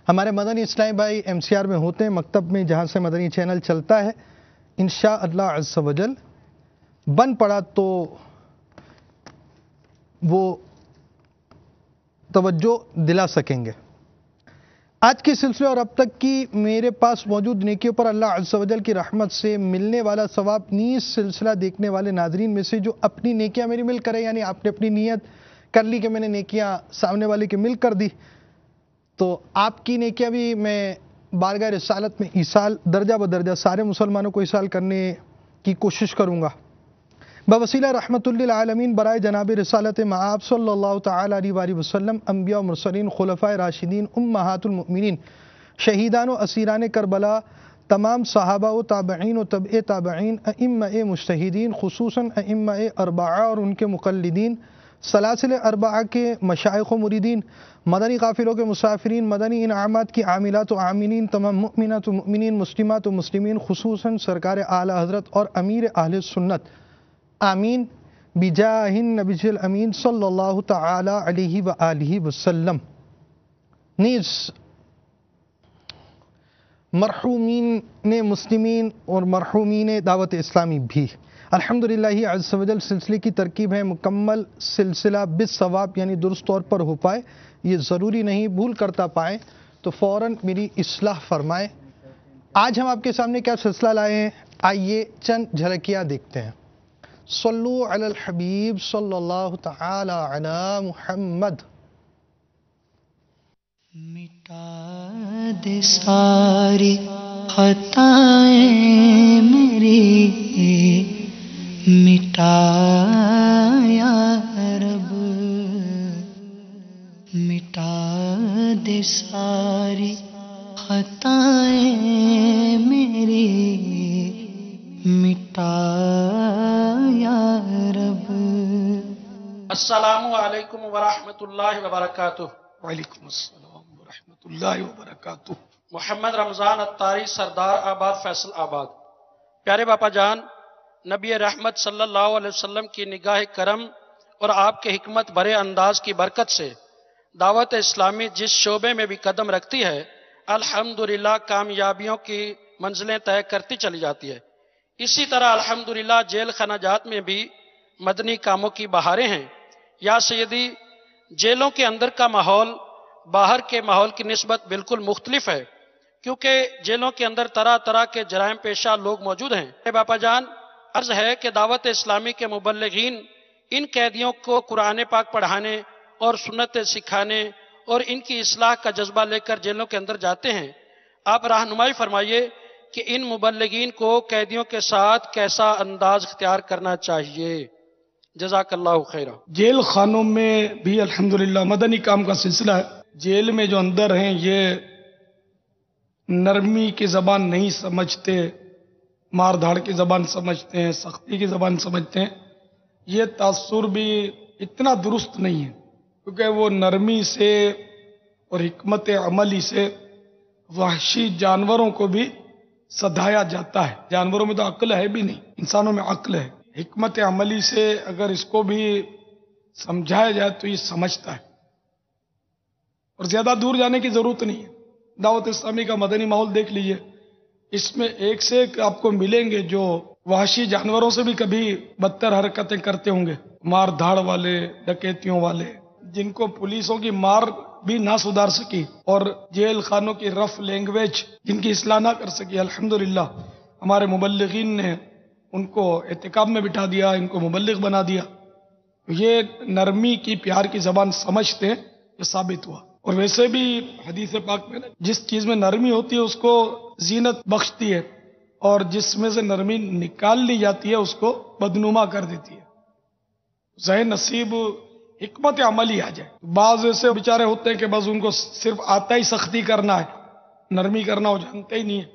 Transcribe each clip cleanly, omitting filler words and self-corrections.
ہمارے مدنی اسلامی بھائی MCR میں ہوتے ہیں، مکتب میں، جہاں سے مدنی چینل چلتا ہے. انشاءاللہ عز و جل بن پڑا تو وہ توجہ دلا سکیں گے. آج کے سلسلے اور اب تک کی میرے پاس موجود نیکیوں پر اللہ عز و جل کی رحمت سے ملنے والا ثواب نیز سلسلہ دیکھنے والے ناظرین میں سے جو اپنی نیکیاں میری مل کرے، یعنی آپ نے اپنی نیت کر لی کہ میں نے نیکیاں سامنے والے کے مل کر دی، تو آپ کی نیکیاں بھی میں بارگاہ رسالت میں ایصال درجہ بدرجہ سارے مسلمانوں کو ایصال کرنے کی کوشش کروں گا. بوسیلہ رحمت للعالمین برائے جناب رسالت مآب صلی اللہ تعالی علیہ وآلہ وسلم، انبیاء و مرسلین، خلفائے راشدین، امہات المؤمنین، شہیدان و اسیران کربلا، تمام صحابہ و تابعین و تبع تابعین، ائمہ مجتہدین، خصوصاً ائمہ اربعہ اور ان کے مقلدین، سلاسل اربعہ کے مشائخ و مریدین، مدنی قافلوں کے مسافرین، مدنی انعامات کی عاملات و عاملین، تمام مؤمنات و مؤمنین، مسلمات و مسلمین، خصوصاً سرکار اعلیٰ حضرت اور امیر اہل سنت، آمین بجاہ النبی الامین صلی اللہ تعالی علیہ وآلہ وسلم. نیز مرحومین مسلمین اور مرحومین دعوت اسلامی بھی الحمدللہ عز و جل سلسلے کی ترکیب ہے مکمل سلسلہ بالثواب، یعنی درست طور پر ہو پائے. یہ ضروری نہیں بھول کرتا پائیں تو فوراً میری اصلاح فرمائیں. آج ہم آپ کے سامنے کیا سلسلہ لائے ہیں، آئیے چند جھلکیاں دیکھتے ہیں. صلو علی الحبیب صلی اللہ تعالی علی محمد. مٹا دے ساری خطائیں میری، مٹا یا رب، مٹا دے ساری خطائیں میری، مٹا یا رب. السلام علیکم ورحمۃ اللہ وبرکاتہ. وعلیکم السلام ورحمۃ اللہ وبرکاتہ. محمد رمضان اتاری، سردار آباد، فیصل آباد. پیارے باپا جان، نبی رحمت صلی اللہ علیہ وسلم کی نگاہ کرم اور آپ کے حکمت بھرے انداز کی برکت سے دعوت اسلامی جس شعبے میں بھی قدم رکھتی ہے الحمدللہ کامیابیوں کی منزلیں طے کرتی چلی جاتی ہے. اسی طرح الحمدللہ جیل خانہ جات میں بھی مدنی کاموں کی بہاریں ہیں. یا سیدی، جیلوں کے اندر کا ماحول باہر کے ماحول کی نسبت بالکل مختلف ہے، کیونکہ جیلوں کے اندر طرح طرح کے جرائم پیشہ لوگ موجود ہیں. اے باپا جان، عرض ہے کہ دعوت اسلامی کے مبلغین ان قیدیوں کو قرآن پاک پڑھانے اور سنت سکھانے اور ان کی اصلاح کا جذبہ لے کر جیلوں کے اندر جاتے ہیں. آپ رہنمائی فرمائیے کہ ان مبلغین کو قیدیوں کے ساتھ کیسا انداز اختیار کرنا چاہیے. جزاک اللہ خیرہ. جیل خانوں میں بھی الحمدللہ مدنی کام کا سلسلہ ہے. جیل میں جو اندر ہیں یہ نرمی کی زبان نہیں سمجھتے، مار دھاڑ کی زبان سمجھتے ہیں، سختی کی زبان سمجھتے ہیں. یہ تاثر بھی اتنا درست نہیں ہے، کیونکہ وہ نرمی سے اور حکمت عملی سے وحشی جانوروں کو بھی سدھایا جاتا ہے. جانوروں میں تو عقل ہے بھی نہیں، انسانوں میں عقل ہے. حکمت عملی سے اگر اس کو بھی سمجھایا جائے تو یہ سمجھتا ہے، اور زیادہ دور جانے کی ضرورت نہیں ہے. دعوت اسلامی کا مدنی ماحول دیکھ لیجئے، اس میں ایک سے ایک آپ کو ملیں گے جو وحشی جانوروں سے بھی کبھی بدتر حرکتیں کرتے ہوں گے، مار دھاڑ والے، ڈکیتیوں والے، جن کو پولیسوں کی مار بھی نہ سدھار سکی اور جیل خانوں کی رف لینگویج جن کی اصلاح نہ کر سکی. الحمدللہ ہمارے مبلغین نے ان کو اعتکاب میں بٹھا دیا، ان کو مبلغ بنا دیا. یہ نرمی کی، پیار کی زبان سمجھتے ہیں، یہ ثابت ہوا. اور ویسے بھی حدیث پاک میں جس چیز میں نرمی ہوتی ہے اس کو زینت بخشتی ہے، اور جس میں سے نرمی نکال لی جاتی ہے اس کو بدنما کر دیتی ہے. ظاہر نصیب حکمت عملی آ جائے. بعض ایسے بیچارے ہوتے ہیں کہ بس ان کو صرف آتا ہی سختی کرنا ہے، نرمی کرنا وہ جانتے ہی نہیں ہے،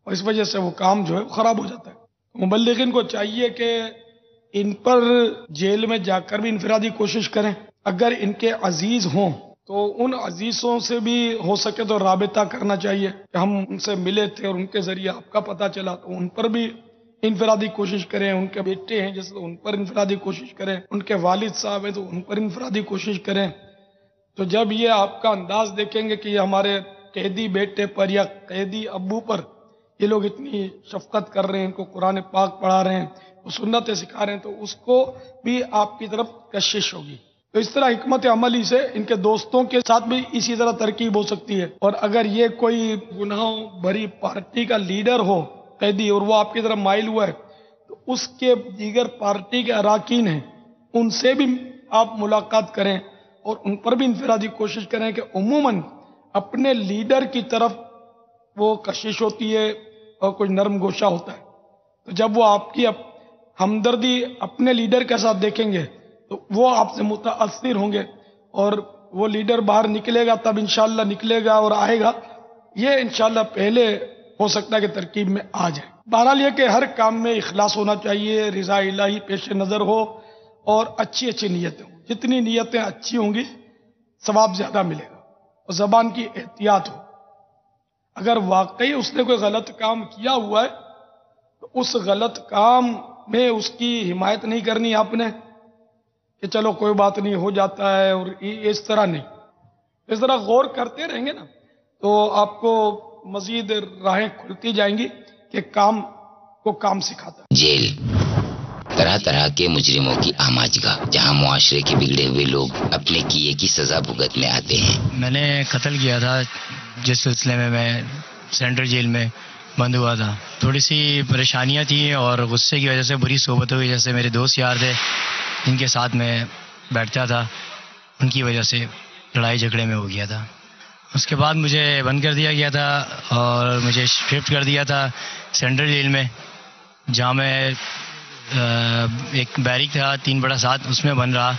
اور اس وجہ سے وہ کام جو ہے خراب ہو جاتا ہے. مبلغین کو چاہیے کہ ان پر جیل میں جا کر بھی انفرادی کوشش کریں. اگر ان کے عزیز ہوں تو ان عزیزوں سے بھی ہو سکے تو رابطہ کرنا چاہیے کہ ہم ان سے ملے تھے اور ان کے ذریعے آپ کا پتہ چلا، تو ان پر بھی انفرادی کوشش کریں. ان کے بیٹے ہیں جیسے ان پر انفرادی کوشش کریں، ان کے والد صاحب ہیں تو ان پر انفرادی کوشش کریں. تو جب یہ آپ کا انداز دیکھیں گے کہ یہ ہمارے قیدی بیٹے پر یا قیدی ابو پر یہ لوگ اتنی شفقت کر رہے ہیں، ان کو قرآن پاک پڑھا رہے ہیں، وہ سنتیں سکھا رہے ہیں، تو اس کو بھی آپ کی طرف کشش ہوگی. تو اس طرح حکمت عملی سے ان کے دوستوں کے ساتھ بھی اسی طرح ترکیب ہو سکتی ہے. اور اگر یہ کوئی گناہوں بھری پارٹی کا لیڈر ہو قیدی اور وہ آپ کی طرف مائل ہوا ہے، تو اس کے دیگر پارٹی کے اراکین ہیں، ان سے بھی آپ ملاقات کریں اور ان پر بھی انفرادی کوشش کریں کہ عموماً اپنے لیڈر کی طرف وہ کشش ہوتی ہے اور کچھ نرم گوشہ ہوتا ہے. تو جب وہ آپ کی ہمدردی اپنے لیڈر کے ساتھ دیکھیں گے تو وہ آپ سے متاثر ہوں گے، اور وہ لیڈر باہر نکلے گا تب انشاءاللہ نکلے گا اور آئے گا. یہ انشاءاللہ پہلے ہو سکتا ہے کہ ترکیب میں آ جائے. بہرحال یہ کہ ہر کام میں اخلاص ہونا چاہیے، رضا الہی پیش نظر ہو اور اچھی اچھی نیتیں ہوں. جتنی نیتیں اچھی ہوں گی ثواب زیادہ ملے گا. اور زبان کی احتیاط ہو. اگر واقعی اس نے کوئی غلط کام کیا ہوا ہے تو اس غلط کام میں اس کی حمایت نہیں کرنی آپ نے کہ چلو کوئی بات نہیں ہو جاتا ہے، اور اس طرح نہیں. اس طرح غور کرتے رہیں گے نا تو آپ کو مزید راہیں کھلتی جائیں گی کہ کام کو کام سکھاتا ہے. جیل طرح طرح کے مجرموں کی آماجگاہ، جہاں معاشرے کے بگڑے ہوئے لوگ اپنے کیے کی سزا بھگتنے آتے ہیں. میں نے قتل کیا تھا، جس سلسلے میں سینٹرل جیل میں بند ہوا تھا. تھوڑی سی پریشانیاں تھیں اور غصے کی وجہ سے بری صحبتوں کی وجہ سے میرے دوست یار تھے جن کے ساتھ میں بیٹھتا تھا، ان کی وجہ سے لڑائی جھگڑے میں ہو گیا تھا. اس کے بعد مجھے بند کر دیا گیا تھا اور مجھے شفٹ کر دیا تھا سینٹرل جیل میں، جہاں میں ایک بیرک تھا 3/7 اس میں بند رہا.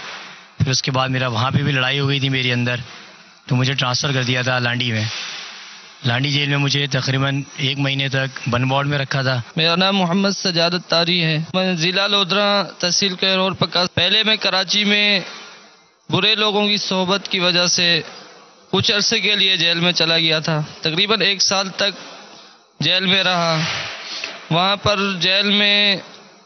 پھر اس کے بعد میرا وہاں پہ بھی لڑائی ہو گئی تھی میرے اندر، تو مجھے ٹرانسفر کر دیا تھا لانڈی میں. لانڈی جیل میں مجھے تقریباً 1 مہینے تک بند وارڈ میں رکھا تھا. میرا نام محمد سجاد الطاری ہے. میں ضلع لودھرا تحصیل کیرور پکا. پہلے میں کراچی میں برے لوگوں کی صحبت کی وجہ سے کچھ عرصے کے لیے جیل میں چلا گیا تھا. تقریباً 1 سال تک جیل میں رہا. وہاں پر جیل میں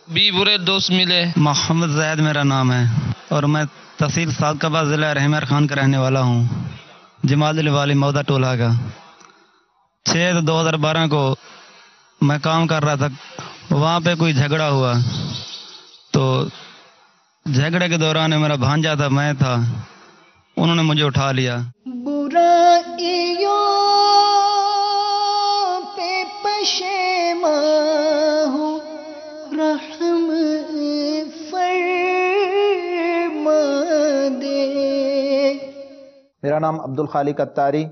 بھی برے دوست ملے. محمد زید میرا نام ہے اور میں تحصیل صادقہ ضلع رحمر خان کا رہنے والا ہوں، جمال علی والی مودا ٹولہ کا. 6/2012 کو میں کام کر رہا تھا، وہاں پہ کوئی جھگڑا ہوا، تو جھگڑے کے دوران میرا بھانجا تھا، میں تھا، انہوں نے مجھے اٹھا لیا. برائیوں پہ پشیماں ہوں، رحم فرما دے. میرا نام عبدالخالق اتاری،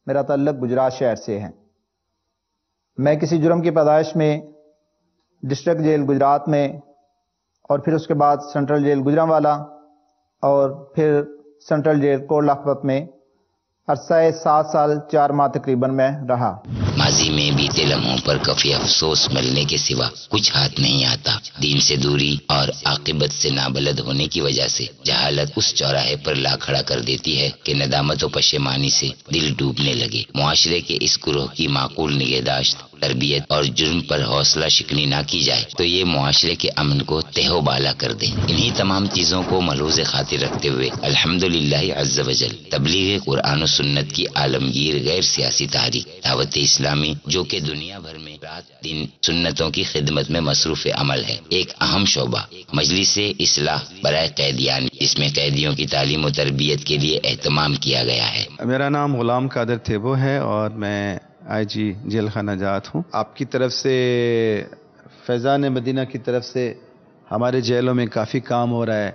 میرا تعلق گجرات شہر سے ہے. میں کسی جرم کی پیدائش میں ڈسٹرکٹ جیل گجرات میں، اور پھر اس کے بعد سینٹرل جیل گجرانوالا، اور پھر سینٹرل جیل کوٹ لکھپت میں عرصہ 7 سال 4 ماہ تقریباً میں رہا. ماضی میں بیتے لمحوں پر کفی افسوس ملنے کے سوا کچھ ہاتھ نہیں آتا. دین سے دوری اور عاقبت سے نابلد ہونے کی وجہ سے جہالت اس چوراہے پر لا کھڑا کر دیتی ہے کہ ندامت و پشیمانی سے دل ڈوبنے لگے. معاشرے کے اس گروہ کی معقول نگہداشت، تربیت اور جرم پر حوصلہ شکنی نہ کی جائے تو یہ معاشرے کے امن کو تہ و بالا کر دے. انہی تمام چیزوں کو ملحوظ خاطر رکھتے ہوئے الحمدللہ عز وجل تبلیغ قرآن و سنت کی عالمگیر غیر سیاسی تحریک دعوت اسلامی، جو کہ دنیا بھر میں رات دن سنتوں کی خدمت میں مصروف عمل ہے، ایک اہم شعبہ مجلس اصلاح برائے قیدیان، اس میں قیدیوں کی تعلیم و تربیت کے لیے اہتمام کیا گیا ہے. میرا نام غلام قادر تھیبو ہے اور میں IG جیل خانہ جات ہوں. آپ کی طرف سے، فیضان مدینہ کی طرف سے ہمارے جیلوں میں کافی کام ہو رہا ہے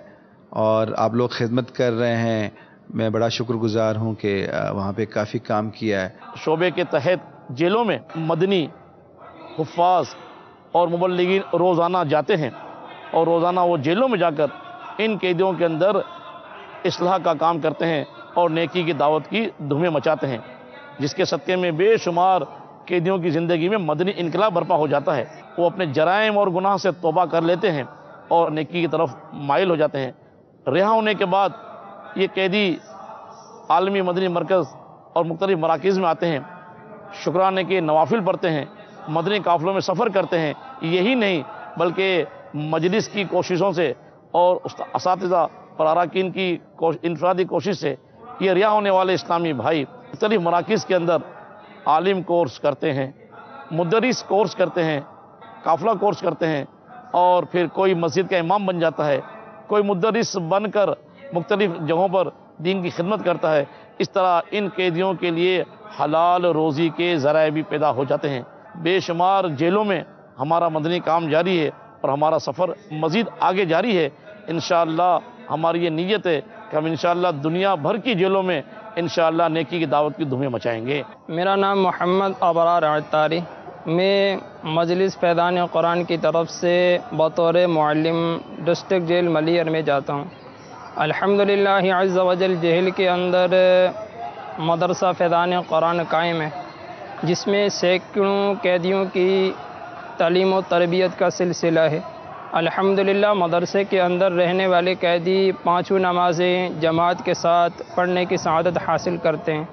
اور آپ لوگ خدمت کر رہے ہیں. میں بڑا شکر گزار ہوں کہ وہاں پہ کافی کام کیا ہے. شعبے کے تحت جیلوں میں مدنی حفاظ اور مبلغین روزانہ جاتے ہیں اور روزانہ وہ جیلوں میں جا کر ان قیدیوں کے اندر اصلاح کا کام کرتے ہیں اور نیکی کی دعوت کی دھومیں مچاتے ہیں، جس کے صدقے میں بے شمار قیدیوں کی زندگی میں مدنی انقلاب برپا ہو جاتا ہے. وہ اپنے جرائم اور گناہ سے توبہ کر لیتے ہیں اور نیکی کی طرف مائل ہو جاتے ہیں. رہا ہونے کے بعد یہ قیدی عالمی مدنی مرکز اور مختلف مراکز میں آتے ہیں، شکرانے کے نوافل پڑھتے ہیں، مدنی قافلوں میں سفر کرتے ہیں. یہی نہیں بلکہ مجلس کی کوششوں سے اور اساتذہ اور اراکین کی انفرادی کوشش سے یہ رہا ہونے والے اسلامی بھائی مختلف مراکز کے اندر عالم کورس کرتے ہیں، مدرس کورس کرتے ہیں، قافلہ کورس کرتے ہیں، اور پھر کوئی مسجد کا امام بن جاتا ہے، کوئی مدرس بن کر مختلف جگہوں پر دین کی خدمت کرتا ہے۔ اس طرح ان قیدیوں کے لیے حلال روزی کے ذرائع بھی پیدا ہو جاتے ہیں۔ بے شمار جیلوں میں ہمارا مدنی کام جاری ہے اور ہمارا سفر مزید آگے جاری ہے۔ انشاءاللہ ہماری یہ نیت ہے کہ ہم انشاءاللہ دنیا بھر کی جیلوں میں انشاءاللہ نیکی کی دعوت کی دھومیں مچائیں گے۔ میرا نام محمد ابرار عطاری، میں مجلس فیضان قرآن کی طرف سے بطور معلم ڈسٹرکٹ جیل ملیئر میں جاتا ہوں۔ الحمدللہ عز و جل جیل کے اندر مدرسہ فیضان قرآن قائم ہے، جس میں سینکڑوں قیدیوں کی تعلیم و تربیت کا سلسلہ ہے۔ الحمدللہ مدرسے کے اندر رہنے والے قیدی پانچوں نمازیں جماعت کے ساتھ پڑھنے کی سعادت حاصل کرتے ہیں۔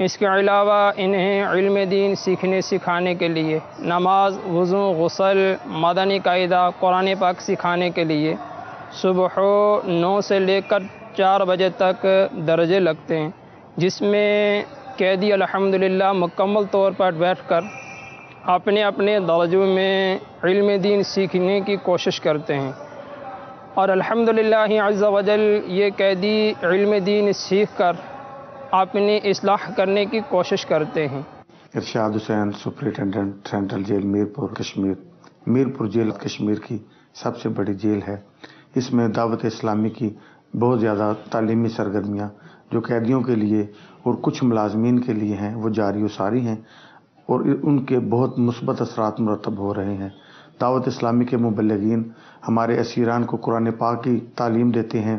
اس کے علاوہ انہیں علم دین سیکھنے سکھانے کے لیے نماز، وضو، غسل، مدنی قاعدہ، قرآن پاک سکھانے کے لیے صبح 9 سے لے کر 4 بجے تک درجے لگتے ہیں، جس میں قیدی الحمدللہ مکمل طور پر بیٹھ کر اپنے اپنے درجوں میں علم دین سیکھنے کی کوشش کرتے ہیں، اور الحمدللہ عز و جل یہ قیدی علم دین سیکھ کر اپنی اصلاح کرنے کی کوشش کرتے ہیں۔ Irshad Hussain, superintendent central jail Mirpur Kashmir. Mirpur jail Kashmir کی سب سے بڑی جیل ہے۔ اس میں دعوت اسلامی کی بہت زیادہ تعلیمی سرگرمیاں جو قیدیوں کے لیے اور کچھ ملازمین کے لیے ہیں وہ جاری و ساری ہیں، اور ان کے بہت مثبت اثرات مرتب ہو رہے ہیں۔ دعوت اسلامی کے مبلغین ہمارے اسیران کو قرآن پاک کی تعلیم دیتے ہیں،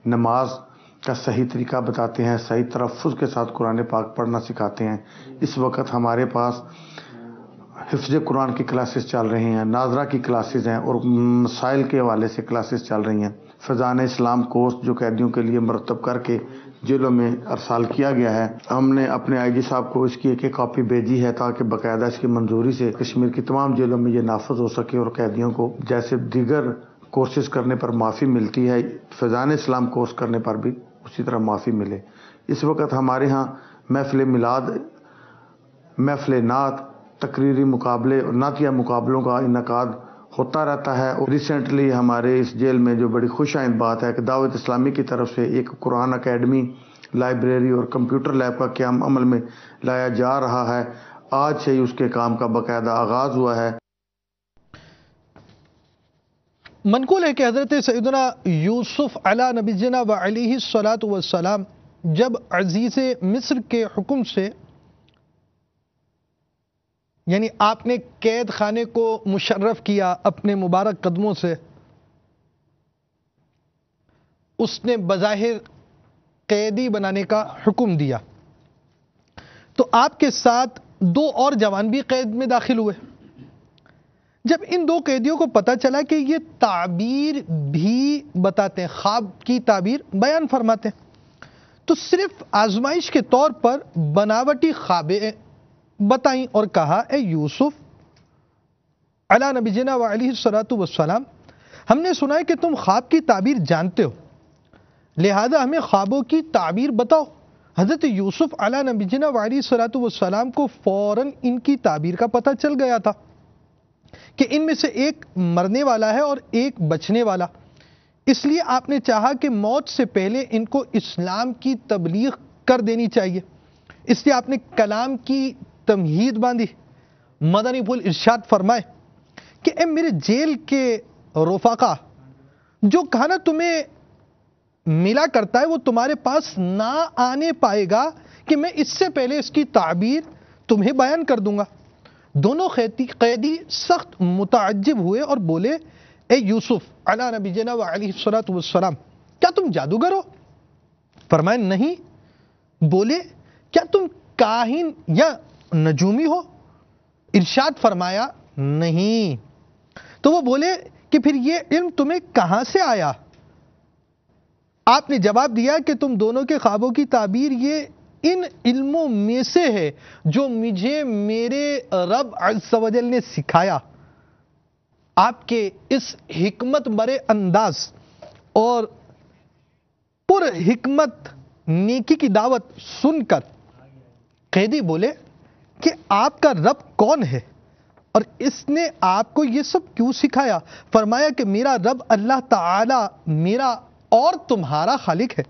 نماز کا صحیح طریقہ بتاتے ہیں، صحیح تلفظ کے ساتھ قرآن پاک پڑھنا سکھاتے ہیں۔ اس وقت ہمارے پاس حفظ قرآن کی کلاسز چل رہی ہیں، ناظرہ کی کلاسز ہیں، اور مسائل کے حوالے سے کلاسز چل رہی ہیں۔ فیضان اسلام کورس جو قیدیوں کے لیے مرتب کر کے جیلوں میں ارسال کیا گیا ہے، ہم نے اپنے آئی جی صاحب کو اس کی ایک کاپی بھیجی ہے تاکہ باقاعدہ اس کی منظوری سے کشمیر کی تمام جیلوں میں یہ نافذ ہو سکے اور قیدیوں کو جیسے دیگر کورسز کرنے پر معافی ملتی ہے، فیضان اسلام کورس کرنے پر بھی اسی طرح معافی ملے۔ اس وقت ہمارے ہاں محفل میلاد، محفل نعت، تقریری مقابلے اور نعتیہ مقابلوں کا انعقاد ہوتا رہتا ہے۔ اور ریسنٹلی ہمارے اس جیل میں جو بڑی خوش آئند بات ہے کہ دعوت اسلامی کی طرف سے ایک قرآن اکیڈمی، لائبریری اور کمپیوٹر لیب کا قیام عمل میں لایا جا رہا ہے۔ آج سے ہی اس کے کام کا باقاعدہ آغاز ہوا ہے۔ منقول ہے کہ حضرت سیدنا یوسف علی نبینا و علیہ الصلاۃ والسلام جب عزیز مصر کے حکم سے، یعنی آپ نے قید خانے کو مشرف کیا اپنے مبارک قدموں سے، اس نے بظاہر قیدی بنانے کا حکم دیا، تو آپ کے ساتھ 2 اور جوان بھی قید میں داخل ہوئے۔ جب ان 2 قیدیوں کو پتا چلا کہ یہ تعبیر بھی بتاتے ہیں، خواب کی تعبیر بیان فرماتے ہیں، تو صرف آزمائش کے طور پر بناوٹی خوابیں بتائیں اور کہا، اے یوسف علی نبینا و علیہ الصلاۃ والسلام، ہم نے سنا ہے کہ تم خواب کی تعبیر جانتے ہو، لہذا ہمیں خوابوں کی تعبیر بتاؤ۔ حضرت یوسف علی نبینا و علیہ الصلاۃ والسلام کو فوراً ان کی تعبیر کا پتہ چل گیا تھا کہ ان میں سے ایک مرنے والا ہے اور ایک بچنے والا، اس لیے آپ نے چاہا کہ موت سے پہلے ان کو اسلام کی تبلیغ کر دینی چاہیے، اس لیے آپ نے کلام کی تمہید باندھی۔ مدنی پھول ارشاد فرمائے کہ اے میرے جیل کے رفقا، جو کھانا تمہیں ملا کرتا ہے وہ تمہارے پاس نہ آنے پائے گا کہ میں اس سے پہلے اس کی تعبیر تمہیں بیان کر دوں گا۔ دونوں قیدی سخت متعجب ہوئے اور بولے، اے یوسف علی نبینا و علیہ الصلاۃ والسلام، کیا تم جادوگر ہو؟ فرمائے نہیں۔ بولے، کیا تم کاہن یا نجومی ہو؟ ارشاد فرمایا نہیں۔ تو وہ بولے کہ پھر یہ علم تمہیں کہاں سے آیا؟ آپ نے جواب دیا کہ تم دونوں کے خوابوں کی تعبیر یہ ان علموں میں سے ہے جو مجھے میرے رب عز و جل نے سکھایا۔ آپ کے اس حکمت برے انداز اور پر حکمت نیکی کی دعوت سن کر قیدی بولے کہ آپ کا رب کون ہے اور اس نے آپ کو یہ سب کیوں سکھایا؟ فرمایا کہ میرا رب اللہ تعالی میرا اور تمہارا خالق ہے،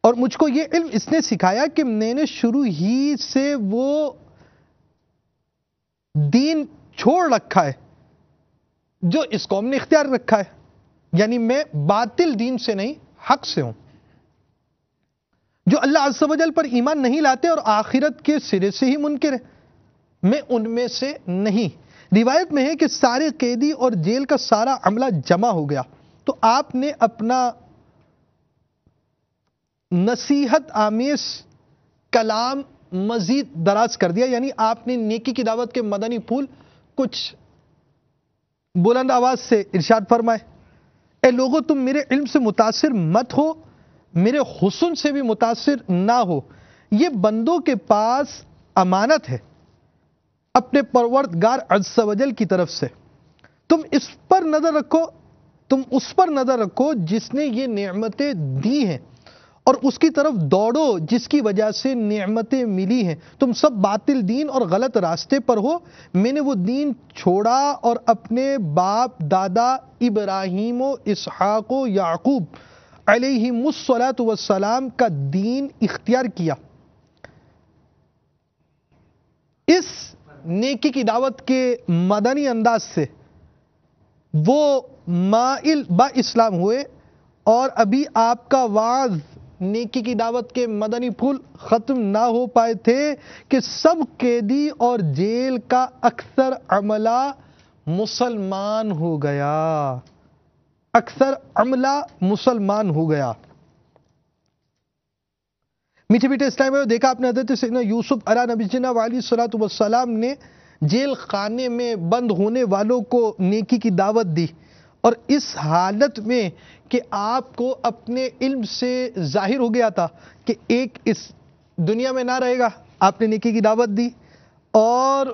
اور مجھ کو یہ علم اس نے سکھایا کہ میں نے شروع ہی سے وہ دین چھوڑ رکھا ہے جو اس قوم نے اختیار رکھا ہے، یعنی میں باطل دین سے نہیں حق سے ہوں۔ جو اللہ عز و جل پر ایمان نہیں لاتے اور آخرت کے سرے سے ہی منکر ہے، میں ان میں سے نہیں۔ روایت میں ہے کہ سارے قیدی اور جیل کا سارا عملہ جمع ہو گیا تو آپ نے اپنا نصیحت آمیز کلام مزید دراز کر دیا، یعنی آپ نے نیکی کی دعوت کے مدنی پھول کچھ بلند آواز سے ارشاد فرمائے، اے لوگو تم میرے علم سے متاثر مت ہو، میرے حسن سے بھی متاثر نہ ہو، یہ بندوں کے پاس امانت ہے اپنے پروردگار عز و جل کی طرف سے، تم اس پر نظر رکھو، تم اس پر نظر رکھو جس نے یہ نعمتیں دی ہیں اور اس کی طرف دوڑو جس کی وجہ سے نعمتیں ملی ہیں۔ تم سب باطل دین اور غلط راستے پر ہو، میں نے وہ دین چھوڑا اور اپنے باپ دادا ابراہیم و اسحاق و یعقوب علیہم الصلاۃ والسلام کا دین اختیار کیا۔ اس نیکی کی دعوت کے مدنی انداز سے وہ مائل با اسلام ہوئے، اور ابھی آپ کا وعظ نیکی کی دعوت کے مدنی پھول ختم نہ ہو پائے تھے کہ سب قیدی اور جیل کا اکثر عملہ مسلمان ہو گیا، اکثر عملہ مسلمان ہو گیا۔ میٹھے میٹھے اسلام میں دیکھا آپ نے حضرت سیدنا یوسف علیہ نبی جنا علیہ الصلوۃ والسلام نے جیل خانے میں بند ہونے والوں کو نیکی کی دعوت دی، اور اس حالت میں کہ آپ کو اپنے علم سے ظاہر ہو گیا تھا کہ ایک اس دنیا میں نہ رہے گا، آپ نے نیکی کی دعوت دی اور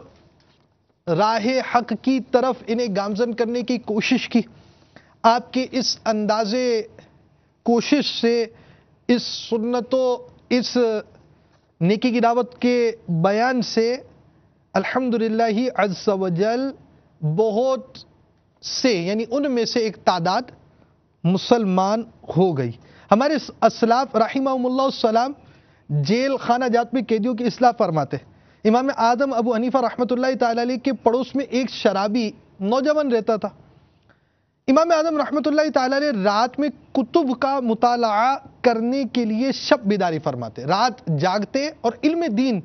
راہ حق کی طرف انہیں گامزن کرنے کی کوشش کی۔ آپ کے اس انداز کوشش سے، اس سنت و اس نیکی کی دعوت کے بیان سے الحمدللہ عز و جل بہت سے، یعنی ان میں سے ایک تعداد مسلمان ہو گئی۔ ہمارے اسلاف رحمہم اللہ السلام جیل خانہ جات میں قیدیوں کی اصلاح فرماتے۔ امام اعظم ابو حنیفہ رحمۃ اللہ تعالی علیہ کے پڑوس میں ایک شرابی نوجوان رہتا تھا۔ امام اعظم رحمۃ اللہ تعالی علیہ رات میں کتب کا مطالعہ کرنے کے لیے شب بیداری فرماتے، رات جاگتے اور علم دین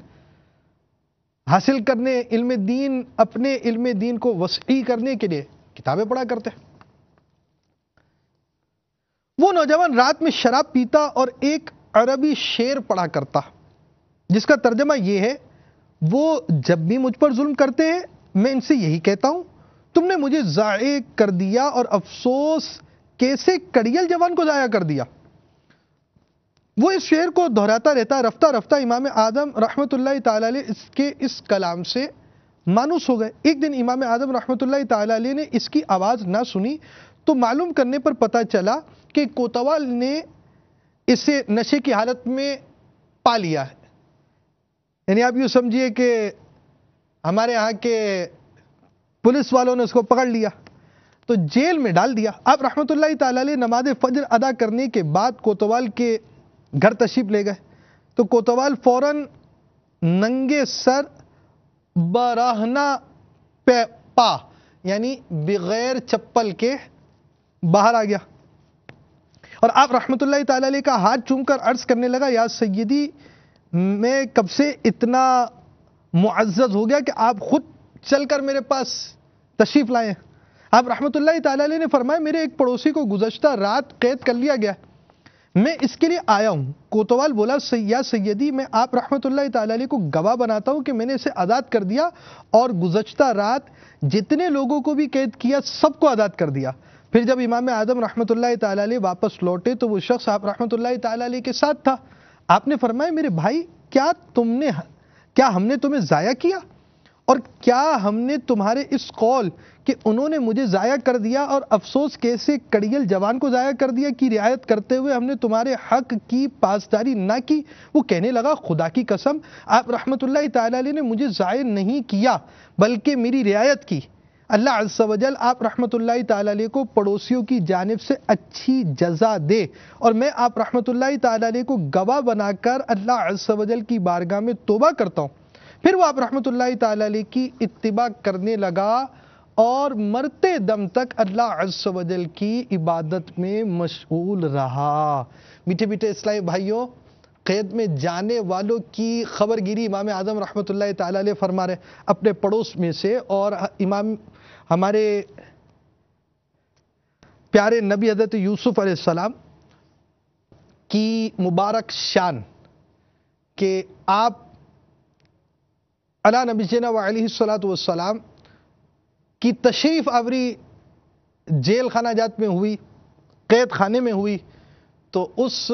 حاصل کرنے، علم دین، اپنے علم دین کو وسیع کرنے کے لیے کتابیں پڑھا کرتے۔ وہ نوجوان رات میں شراب پیتا اور ایک عربی شعر پڑھا کرتا جس کا ترجمہ یہ ہے، وہ جب بھی مجھ پر ظلم کرتے ہیں میں ان سے یہی کہتا ہوں، تم نے مجھے ضائع کر دیا اور افسوس کیسے کڑیل جوان کو ضائع کر دیا۔ وہ اس شعر کو دہراتا رہتا، رفتہ رفتہ امام اعظم رحمۃ اللہ تعالی علیہ اس کے اس کلام سے مانوس ہو گئے۔ ایک دن امام اعظم رحمۃ اللہ تعالی علیہ نے اس کی آواز نہ سنی تو معلوم کرنے پر پتہ چلا کہ کوتوال نے اسے نشے کی حالت میں پا لیا ہے، یعنی آپ یوں سمجھیے کہ ہمارے ہاں کے پولیس والوں نے اس کو پکڑ لیا تو جیل میں ڈال دیا۔ آپ رحمۃ اللہ تعالی علیہ نماز فجر ادا کرنے کے بعد کوتوال کے گھر تشریف لے گئے تو کوتوال فوراً ننگے سر براہنا پا یعنی بغیر چپل کے باہر آ گیا، اور آپ رحمت اللہ تعالی علیہ کا ہاتھ چوم کر عرض کرنے لگا، یا سیدی میں کب سے اتنا معزز ہو گیا کہ آپ خود چل کر میرے پاس تشریف لائے۔ آپ رحمت اللہ تعالی علیہ نے فرمایا، میرے ایک پڑوسی کو گزشتہ رات قید کر لیا گیا، میں اس کے لیے آیا ہوں۔ کوتوال بولا، یا سیدی میں آپ رحمت اللہ تعالی علیہ کو گواہ بناتا ہوں کہ میں نے اسے آزاد کر دیا اور گزشتہ رات جتنے لوگوں کو بھی قید کیا سب کو آزاد کر دیا۔ پھر جب امام اعظم رحمت اللہ تعالی علیہ واپس لوٹے تو وہ شخص آپ رحمت اللہ تعالی علیہ کے ساتھ تھا۔ آپ نے فرمایا، میرے بھائی کیا ہم نے تمہیں ضائع کیا اور کیا ہم نے تمہارے اس قول کہ انہوں نے مجھے ضائع کر دیا اور افسوس کیسے کڑیل جوان کو ضائع کر دیا کی رعایت کرتے ہوئے ہم نے تمہارے حق کی پاسداری نہ کی؟ وہ کہنے لگا خدا کی قسم آپ رحمت اللہ تعالی علیہ نے مجھے ضائع نہیں کیا بلکہ میری رعایت کی۔ اللہ عز و جل آپ رحمت اللہ تعالی علیہ کو پڑوسیوں کی جانب سے اچھی جزا دے، اور میں آپ رحمت اللہ تعالی علیہ کو گواہ بنا کر اللہ عز و جل کی بارگاہ میں توبہ کرتا ہوں۔ پھر وہ آپ رحمت اللہ تعالی علیہ کی اتباع کرنے لگا اور مرتے دم تک اللہ عز و جل کی عبادت میں مشغول رہا۔ میٹھے میٹھے اسلامی بھائیوں، قید میں جانے والوں کی خبر گیری امام اعظم رحمت اللہ تعالی علیہ فرما رہے اپنے پڑوس میں سے، اور امام ہمارے پیارے نبی حضرت یوسف علیہ السلام کی مبارک شان کہ آپ علی نبینا و علیہ الصلوۃ والسلام کی تشریف آوری جیل خانہ جات میں ہوئی، قید خانے میں ہوئی، تو اس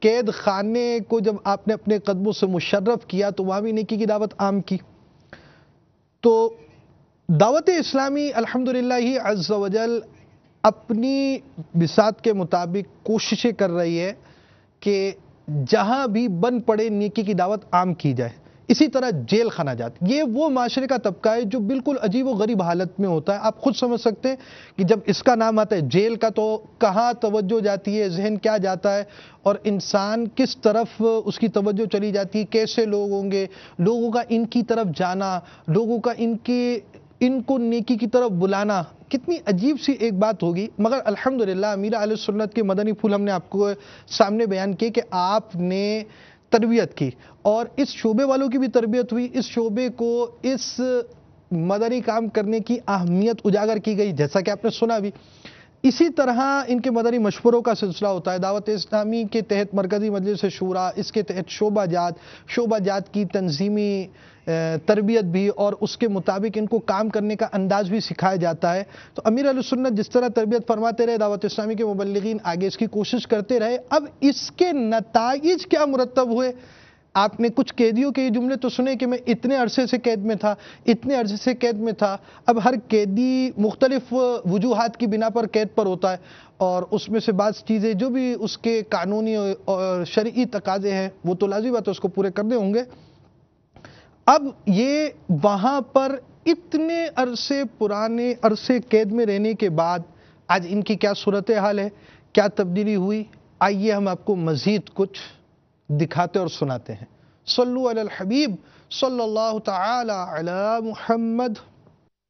قید خانے کو جب آپ نے اپنے قدموں سے مشرف کیا تو وہاں بھی نیکی کی دعوت عام کی۔ تو دعوت اسلامی الحمدللہ ہی عز و جل اپنی بساط کے مطابق کوششیں کر رہی ہے کہ جہاں بھی بن پڑے نیکی کی دعوت عام کی جائے۔ اسی طرح جیل خانہ جات، یہ وہ معاشرے کا طبقہ ہے جو بالکل عجیب و غریب حالت میں ہوتا ہے۔ آپ خود سمجھ سکتے ہیں کہ جب اس کا نام آتا ہے جیل کا تو کہاں توجہ جاتی ہے، ذہن کیا جاتا ہے، اور انسان کس طرف اس کی توجہ چلی جاتی ہے، کیسے لوگ ہوں گے، لوگوں کا ان کی طرف جانا، لوگوں کا ان کو نیکی کی طرف بلانا، کتنی عجیب سی ایک بات ہوگی۔ مگر الحمدللہ امیر اہل سنت کے مدنی پھول ہم نے آپ کو سامنے بیان کیے کہ آپ نے تربیت کی، اور اس شعبے والوں کی بھی تربیت ہوئی، اس شعبے کو اس مدنی کام کرنے کی اہمیت اجاگر کی گئی، جیسا کہ آپ نے سنا بھی۔ اسی طرح ان کے مدنی مشوروں کا سلسلہ ہوتا ہے۔ دعوت اسلامی کے تحت مرکزی مجلس شورا، اس کے تحت شعبہ جات کی تنظیمی تربیت بھی، اور اس کے مطابق ان کو کام کرنے کا انداز بھی سکھایا جاتا ہے۔ تو امیر اہل سنت جس طرح تربیت فرماتے رہے، دعوت اسلامی کے مبلغین آگے اس کی کوشش کرتے رہے۔ اب اس کے نتائج کیا مرتب ہوئے؟ آپ نے کچھ قیدیوں کے یہ جملے تو سنے کہ میں اتنے عرصے سے قید میں تھا، اتنے عرصے سے قید میں تھا۔ اب ہر قیدی مختلف وجوہات کی بنا پر قید پر ہوتا ہے، اور اس میں سے بعض چیزیں جو بھی اس کے قانونی اور شرعی تقاضے ہیں وہ تو لازمی بات ہے، اس کو پورے کرنے ہوں گے۔ اب یہ وہاں پر اتنے پرانے عرصے قید میں رہنے کے بعد آج ان کی کیا صورتحال ہے، کیا تبدیلی ہوئی، آئیے ہم آپ کو مزید کچھ دکھاتے اور سناتے ہیں۔ صلو علی الحبیب صلی اللہ تعالی علی محمد۔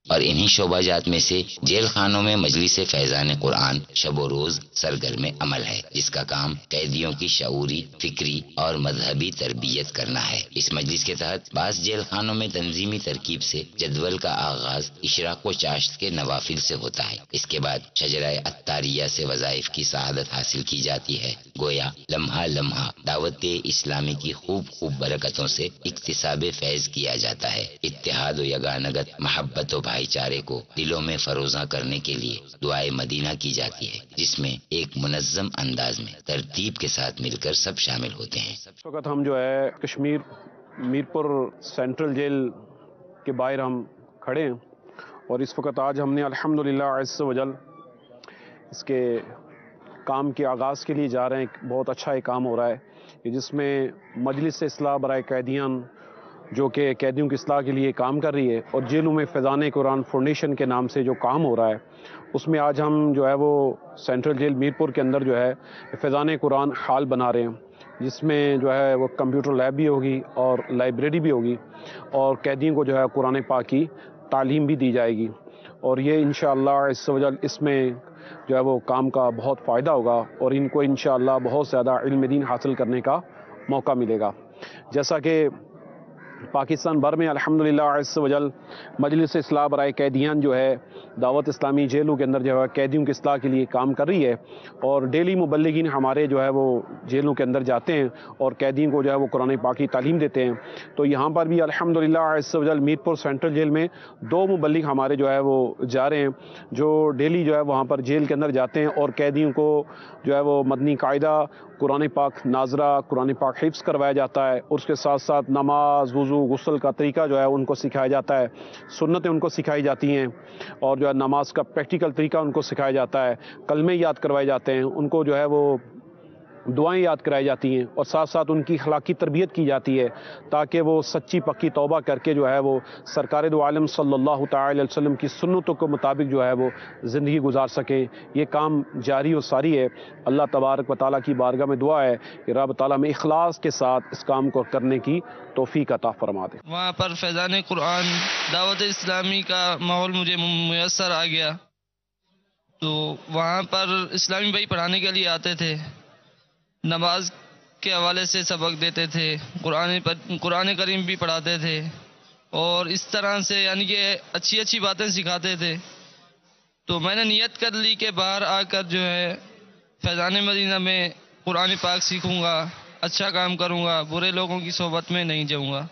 اور انہی شعبہ جات میں سے جیل خانوں میں مجلس فیضان قرآن شب و روز سرگرم عمل ہے، جس کا کام قیدیوں کی شعوری، فکری اور مذہبی تربیت کرنا ہے۔ اس مجلس کے تحت بعض جیل خانوں میں تنظیمی ترکیب سے جدول کا آغاز اشراق و چاشت کے نوافل سے ہوتا ہے۔ اس کے بعد شجرہ اتاریہ سے وظائف کی سعادت حاصل کی جاتی ہے۔ گویا لمحہ لمحہ دعوت اسلامی کی خوب برکتوں سے اکتساب فیض کیا جاتا ہے۔ اتحاد و یگانگت، محبت و بھائی چارے کو دلوں میں فروزاں کرنے کے لیے دعائے مدینہ کی جاتی ہے، جس میں ایک منظم انداز میں ترتیب کے ساتھ مل کر سب شامل ہوتے ہیں۔ اس وقت ہم جو ہے کشمیر میرپور سینٹرل جیل کے باہر ہم کھڑے ہیں، اور اس وقت آج ہم نے الحمدللہ عز و جل اس کے کام کے آغاز کے لیے جا رہے ہیں۔ بہت اچھا یہ کام ہو رہا ہے، جس میں مجلس اصلاح برائے قیدیان جو کہ قیدیوں کی اصلاح کے لیے کام کر رہی ہے، اور جیلوں میں فیضان قرآن فاؤنڈیشن کے نام سے جو کام ہو رہا ہے، اس میں آج ہم جو ہے وہ سینٹرل جیل میرپور کے اندر جو ہے فیضان قرآن ہال بنا رہے ہیں، جس میں جو ہے وہ کمپیوٹر لیب بھی ہوگی اور لائبریری بھی ہوگی، اور قیدیوں کو جو ہے قرآن پاک کی تعلیم بھی دی جائے گی، اور یہ انشاءاللہ عز و جل اس میں جو ہے وہ کام کا بہت فائدہ ہوگا، اور ان کو انشاءاللہ بہت زیادہ علم دین حاصل کرنے کا موقع ملے گا۔ جیسا کہ پاکستان بھر میں الحمدللہ عز و جل مجلس اصلاح برائے قیدیان جو ہے دعوت اسلامی جیلوں کے اندر جو ہے قیدیوں کی اصلاح کے لیے کام کر رہی ہے، اور ڈیلی مبلغین ہمارے جو ہے وہ جیلوں کے اندر جاتے ہیں اور قیدیوں کو جو ہے وہ قرآن پاک کی تعلیم دیتے ہیں۔ تو یہاں پر بھی الحمدللہ عز و جل میرپور سینٹرل جیل میں 2 مبلغ ہمارے جو ہے وہ جا رہے ہیں، جو ڈیلی جو ہے وہاں پر جیل کے اندر جاتے ہیں اور قیدیوں کو جو ہے وہ مدنی قاعدہ قرآن پاک ناظرہ، قرآن پاک حفظ کروایا جاتا ہے، اور اس کے ساتھ ساتھ نماز، وضو، غسل کا طریقہ جو ہے ان کو سکھایا جاتا ہے، سنتیں ان کو سکھائی جاتی ہیں، اور جو ہے نماز کا پریکٹیکل طریقہ ان کو سکھایا جاتا ہے، کلمے یاد کروائے جاتے ہیں، ان کو جو ہے وہ دعائیں یاد کرائی جاتی ہیں، اور ساتھ ساتھ ان کی اخلاقی تربیت کی جاتی ہے تاکہ وہ سچی پکی توبہ کر کے جو ہے وہ سرکار دو عالم صلی اللہ تعالی علیہ وسلم کی سنتوں کے مطابق جو ہے وہ زندگی گزار سکیں۔ یہ کام جاری و ساری ہے۔ اللہ تبارک و تعالیٰ کی بارگاہ میں دعا ہے کہ رب تعالیٰ میں اخلاص کے ساتھ اس کام کو کرنے کی توفیق عطا فرما دے۔ وہاں پر فیضان قرآن دعوت اسلامی کا ماحول مجھے میسر آ گیا، تو وہاں پر اسلامی بھائی پڑھانے کے لیے آتے تھے، نماز کے حوالے سے سبق دیتے تھے، قرآن کریم بھی پڑھاتے تھے، اور اس طرح سے یعنی کہ اچھی اچھی باتیں سکھاتے تھے۔ تو میں نے نیت کر لی کہ باہر آ کر جو ہے فیضان مدینہ میں قرآن پاک سیکھوں گا، اچھا کام کروں گا، برے لوگوں کی صحبت میں نہیں جاؤں گا۔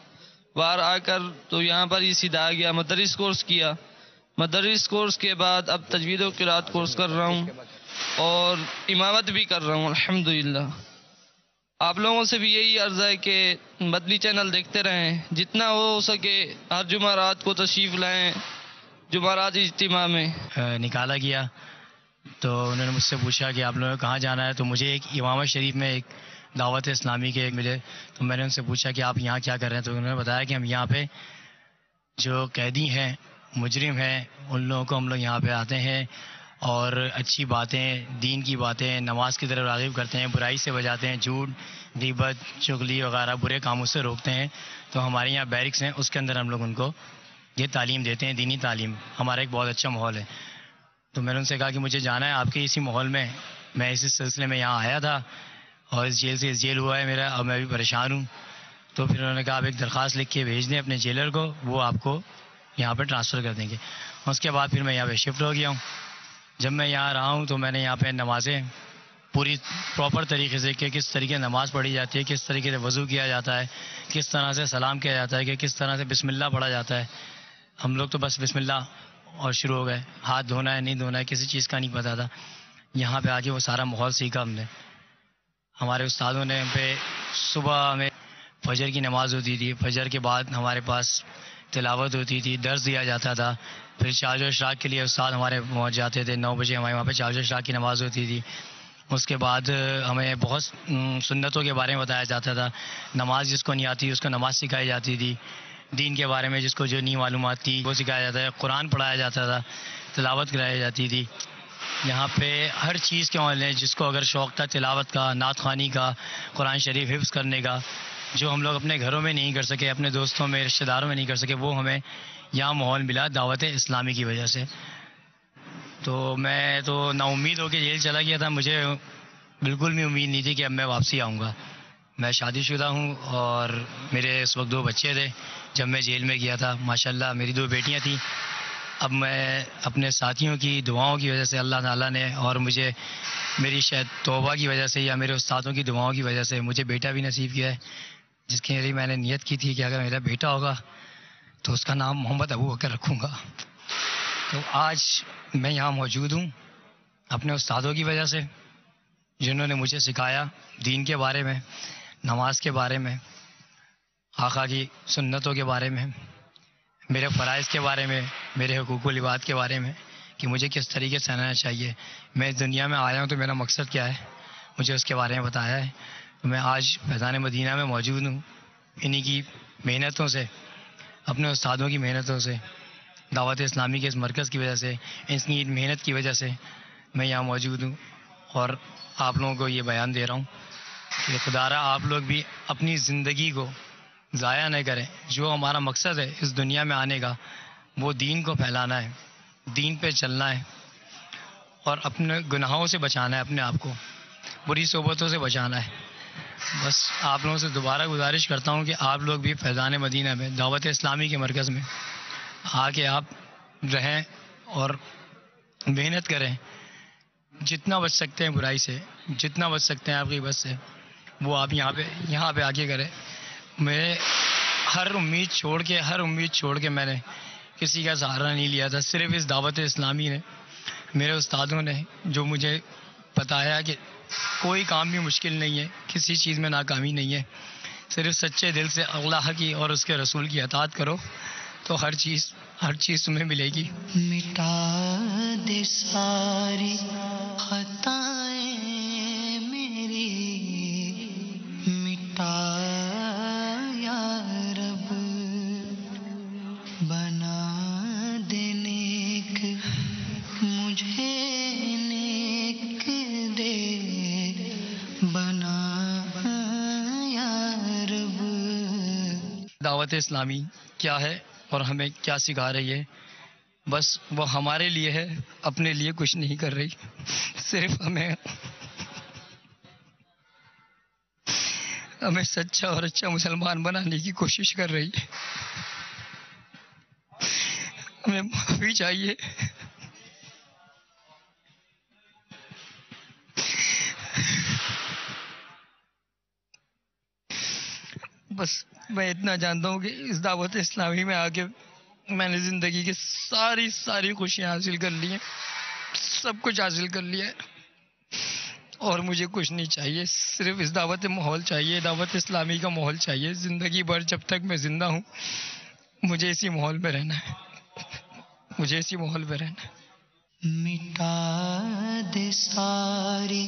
باہر آ کر تو یہاں پر ہی سیدھا آ گیا، مدرس کورس کیا، مدرس کورس کے بعد اب تجوید و قرات کورس کر رہا ہوں، اور امامت بھی کر رہا ہوں الحمدللہ۔ آپ لوگوں سے بھی یہی عرض ہے کہ مدنی چینل دیکھتے رہیں، جتنا ہو سکے ہر جمعرات کو تشریف لائیں، جمعرات اجتماع میں نکالا گیا۔ تو انہوں نے مجھ سے پوچھا کہ آپ لوگوں کو کہاں جانا ہے، تو مجھے ایک امامت شریف میں ایک دعوت اسلامی کے ملے، تو میں نے ان سے پوچھا کہ آپ یہاں کیا کر رہے ہیں، تو انہوں نے بتایا کہ ہم یہاں پہ جو قیدی ہیں، مجرم ہیں، ان لوگوں کو ہم لوگ یہاں پہ آتے ہیں اور اچھی باتیں، دین کی باتیں، نماز کی طرف راغب کرتے ہیں، برائی سے بجاتے ہیں، جھوٹ، غیبت، چغلی وغیرہ برے کاموں سے روکتے ہیں۔ تو ہمارے یہاں بیرکس ہیں، اس کے اندر ہم لوگ ان کو یہ تعلیم دیتے ہیں، دینی تعلیم۔ ہمارا ایک بہت اچھا ماحول ہے۔ تو میں نے ان سے کہا کہ مجھے جانا ہے آپ کے اسی ماحول میں اسی سلسلے میں یہاں آیا تھا، اور اس جیل سے اس جیل ہوا ہے میرا، اور میں بھی پریشان ہوں۔ تو پھر انہوں نے کہا آپ ایک درخواست لکھ کے بھیج دیں اپنے جیلر کو، وہ آپ کو یہاں پہ ٹرانسفر کر دیں گے۔ اس کے بعد پھر میں یہاں پہ شفٹ ہو گیا ہوں۔ جب میں یہاں رہا ہوں تو میں نے یہاں پہ نمازیں پوری پراپر طریقے سے، کہ کس طریقے سے نماز پڑھی جاتی ہے، کس طریقے سے وضو کیا جاتا ہے، کس طرح سے سلام کیا جاتا ہے، کہ کس طرح سے بسم اللہ پڑھا جاتا ہے۔ ہم لوگ تو بس بسم اللہ اور شروع ہو گئے، ہاتھ دھونا ہے نہیں دھونا ہے کسی چیز کا نہیں پتا تھا۔ یہاں پہ آ کے وہ سارا ماحول سیکھا ہم نے۔ ہمارے استادوں نے ہم پہ صبح ہمیں فجر کی نماز ہوتی تھی، فجر کے بعد ہمارے پاس تلاوت ہوتی تھی، درس دیا جاتا تھا، پھر چارج و اشراق کے لیے استاد ہمارے پہنچ جاتے تھے، 9 بجے ہمارے وہاں پہ چارج و اشراق کی نماز ہوتی تھی۔ اس کے بعد ہمیں بہت سنتوں کے بارے میں بتایا جاتا تھا، نماز جس کو نہیں آتی اس کو نماز سکھائی جاتی تھی، دین کے بارے میں جس کو جو نہیں معلومات تھی وہ سکھایا جاتا ہے، قرآن پڑھایا جاتا تھا، تلاوت کرائی جاتی تھی۔ یہاں پہ ہر چیز کے معاملے جس کو اگر شوق تھا تلاوت کا، نعت خوانی کا، قرآن شریف حفظ کرنے کا، جو ہم لوگ اپنے گھروں میں نہیں کر سکے، اپنے دوستوں میں، رشتہ داروں میں نہیں کر سکے، وہ ہمیں یہاں ماحول ملا دعوت اسلامی کی وجہ سے۔ تو میں تو نا امید ہو کے جیل چلا گیا تھا، مجھے بالکل بھی امید نہیں تھی کہ اب میں واپسی آؤں گا۔ میں شادی شدہ ہوں اور میرے اس وقت 2 بچے تھے جب میں جیل میں گیا تھا، ماشاءاللہ میری 2 بیٹیاں تھیں۔ اب میں اپنے ساتھیوں کی دعاؤں کی وجہ سے اللہ تعالیٰ نے، اور مجھے میری شاید توبہ کی وجہ سے یا میرے استادوں کی دعاؤں کی وجہ سے مجھے بیٹا بھی نصیب کیا ہے، جس کے لیے میں نے نیت کی تھی کہ اگر میرا بیٹا ہوگا تو اس کا نام محمد ابو بکر رکھوں گا۔ تو آج میں یہاں موجود ہوں اپنے استادوں کی وجہ سے، جنہوں نے مجھے سکھایا دین کے بارے میں، نماز کے بارے میں، آقا کی سنتوں کے بارے میں، میرے فرائض کے بارے میں، میرے حقوق و العباد کے بارے میں، کہ مجھے کس طریقے سے رہنا چاہیے، میں اس دنیا میں آیا ہوں تو میرا مقصد کیا ہے، مجھے اس کے بارے میں بتایا ہے۔ میں آج فیضان مدینہ میں موجود ہوں، انہی کی محنتوں سے، اپنے استادوں کی محنتوں سے، دعوت اسلامی کے اس مرکز کی وجہ سے، اس کی محنت کی وجہ سے میں یہاں موجود ہوں، اور آپ لوگوں کو یہ بیان دے رہا ہوں کہ خدا را آپ لوگ بھی اپنی زندگی کو ضائع نہ کریں۔ جو ہمارا مقصد ہے اس دنیا میں آنے کا، وہ دین کو پھیلانا ہے، دین پہ چلنا ہے، اور اپنے گناہوں سے بچانا ہے، اپنے آپ کو بری صحبتوں سے بچانا ہے۔ بس آپ لوگوں سے دوبارہ گزارش کرتا ہوں کہ آپ لوگ بھی فیضان مدینہ میں دعوت اسلامی کے مرکز میں آ کے آپ رہیں اور محنت کریں، جتنا بچ سکتے ہیں برائی سے، جتنا بچ سکتے ہیں آپ کی بس سے، وہ آپ یہاں پہ آ کے کریں۔ میں ہر امید چھوڑ کے میں نے کسی کا سہارا نہیں لیا تھا، صرف اس دعوت اسلامی نے، میرے استادوں نے جو مجھے بتایا کہ کوئی کام بھی مشکل نہیں ہے، کسی چیز میں ناکامی نہیں ہے، صرف سچے دل سے اللہ کی اور اس کے رسول کی اطاعت کرو تو ہر چیز تمہیں ملے گی۔ مٹا دے ساری خطائیں میری، مٹا یا رب، بنا دے نیک مجھے نیک دے، بنا یا رب۔ دعوت اسلامی کیا ہے اور ہمیں کیا سکھا رہی ہے؟ بس وہ ہمارے لیے ہے، اپنے لیے کچھ نہیں کر رہی، صرف ہمیں سچا اور اچھا مسلمان بنانے کی کوشش کر رہی ہے۔ ہمیں معافی چاہیے، بس میں اتنا جانتا ہوں کہ اس دعوت اسلامی میں آ کے میں نے زندگی کی ساری خوشیاں حاصل کر لی ہیں، سب کچھ حاصل کر لیا ہے، اور مجھے کچھ نہیں چاہیے، صرف اس دعوت ماحول چاہیے، دعوت اسلامی کا ماحول چاہیے۔ زندگی بھر جب تک میں زندہ ہوں مجھے اسی ماحول میں رہنا ہے، مجھے اسی ماحول میں رہنا ہے۔ مٹا دے ساری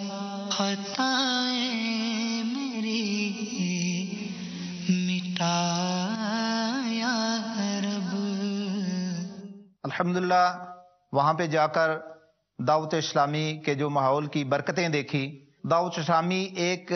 خطائیں میری، مٹا یا رب۔ الحمدللہ وہاں پہ جا کر دعوت اسلامی کے جو ماحول کی برکتیں دیکھی، دعوت اسلامی ایک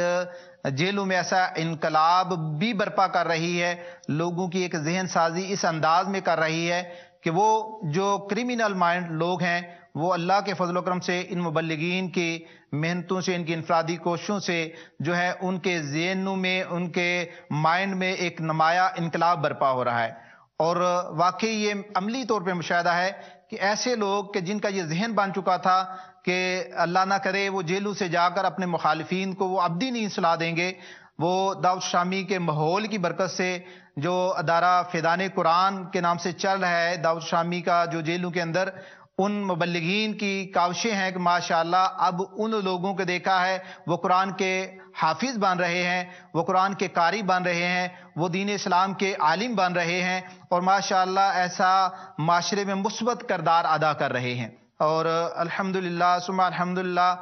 جیلوں میں ایسا انقلاب بھی برپا کر رہی ہے، لوگوں کی ایک ذہن سازی اس انداز میں کر رہی ہے کہ وہ جو کرمینل مائنڈ لوگ ہیں وہ اللہ کے فضل و کرم سے ان مبلغین کی محنتوں سے، ان کی انفرادی کوششوں سے جو ہے ان کے ذہنوں میں، ان کے مائنڈ میں ایک نمایاں انقلاب برپا ہو رہا ہے۔ اور واقعی یہ عملی طور پہ مشاہدہ ہے کہ ایسے لوگ کہ جن کا یہ ذہن بن چکا تھا کہ اللہ نہ کرے وہ جیلوں سے جا کر اپنے مخالفین کو وہ ابدی نہیں سلا دیں گے، وہ دعوت اسلامی کے ماحول کی برکت سے جو ادارہ فیضان قرآن کے نام سے چل رہا ہے دعوت اسلامی کا، جو جیلوں کے اندر ان مبلغین کی کاوشیں ہیں کہ ماشاءاللہ اب ان لوگوں کو دیکھا ہے وہ قرآن کے حافظ بن رہے ہیں، وہ قرآن کے قاری بن رہے ہیں، وہ دین اسلام کے عالم بن رہے ہیں، اور ماشاءاللہ ایسا معاشرے میں مثبت کردار ادا کر رہے ہیں۔ اور الحمدللہ ثم الحمدللہ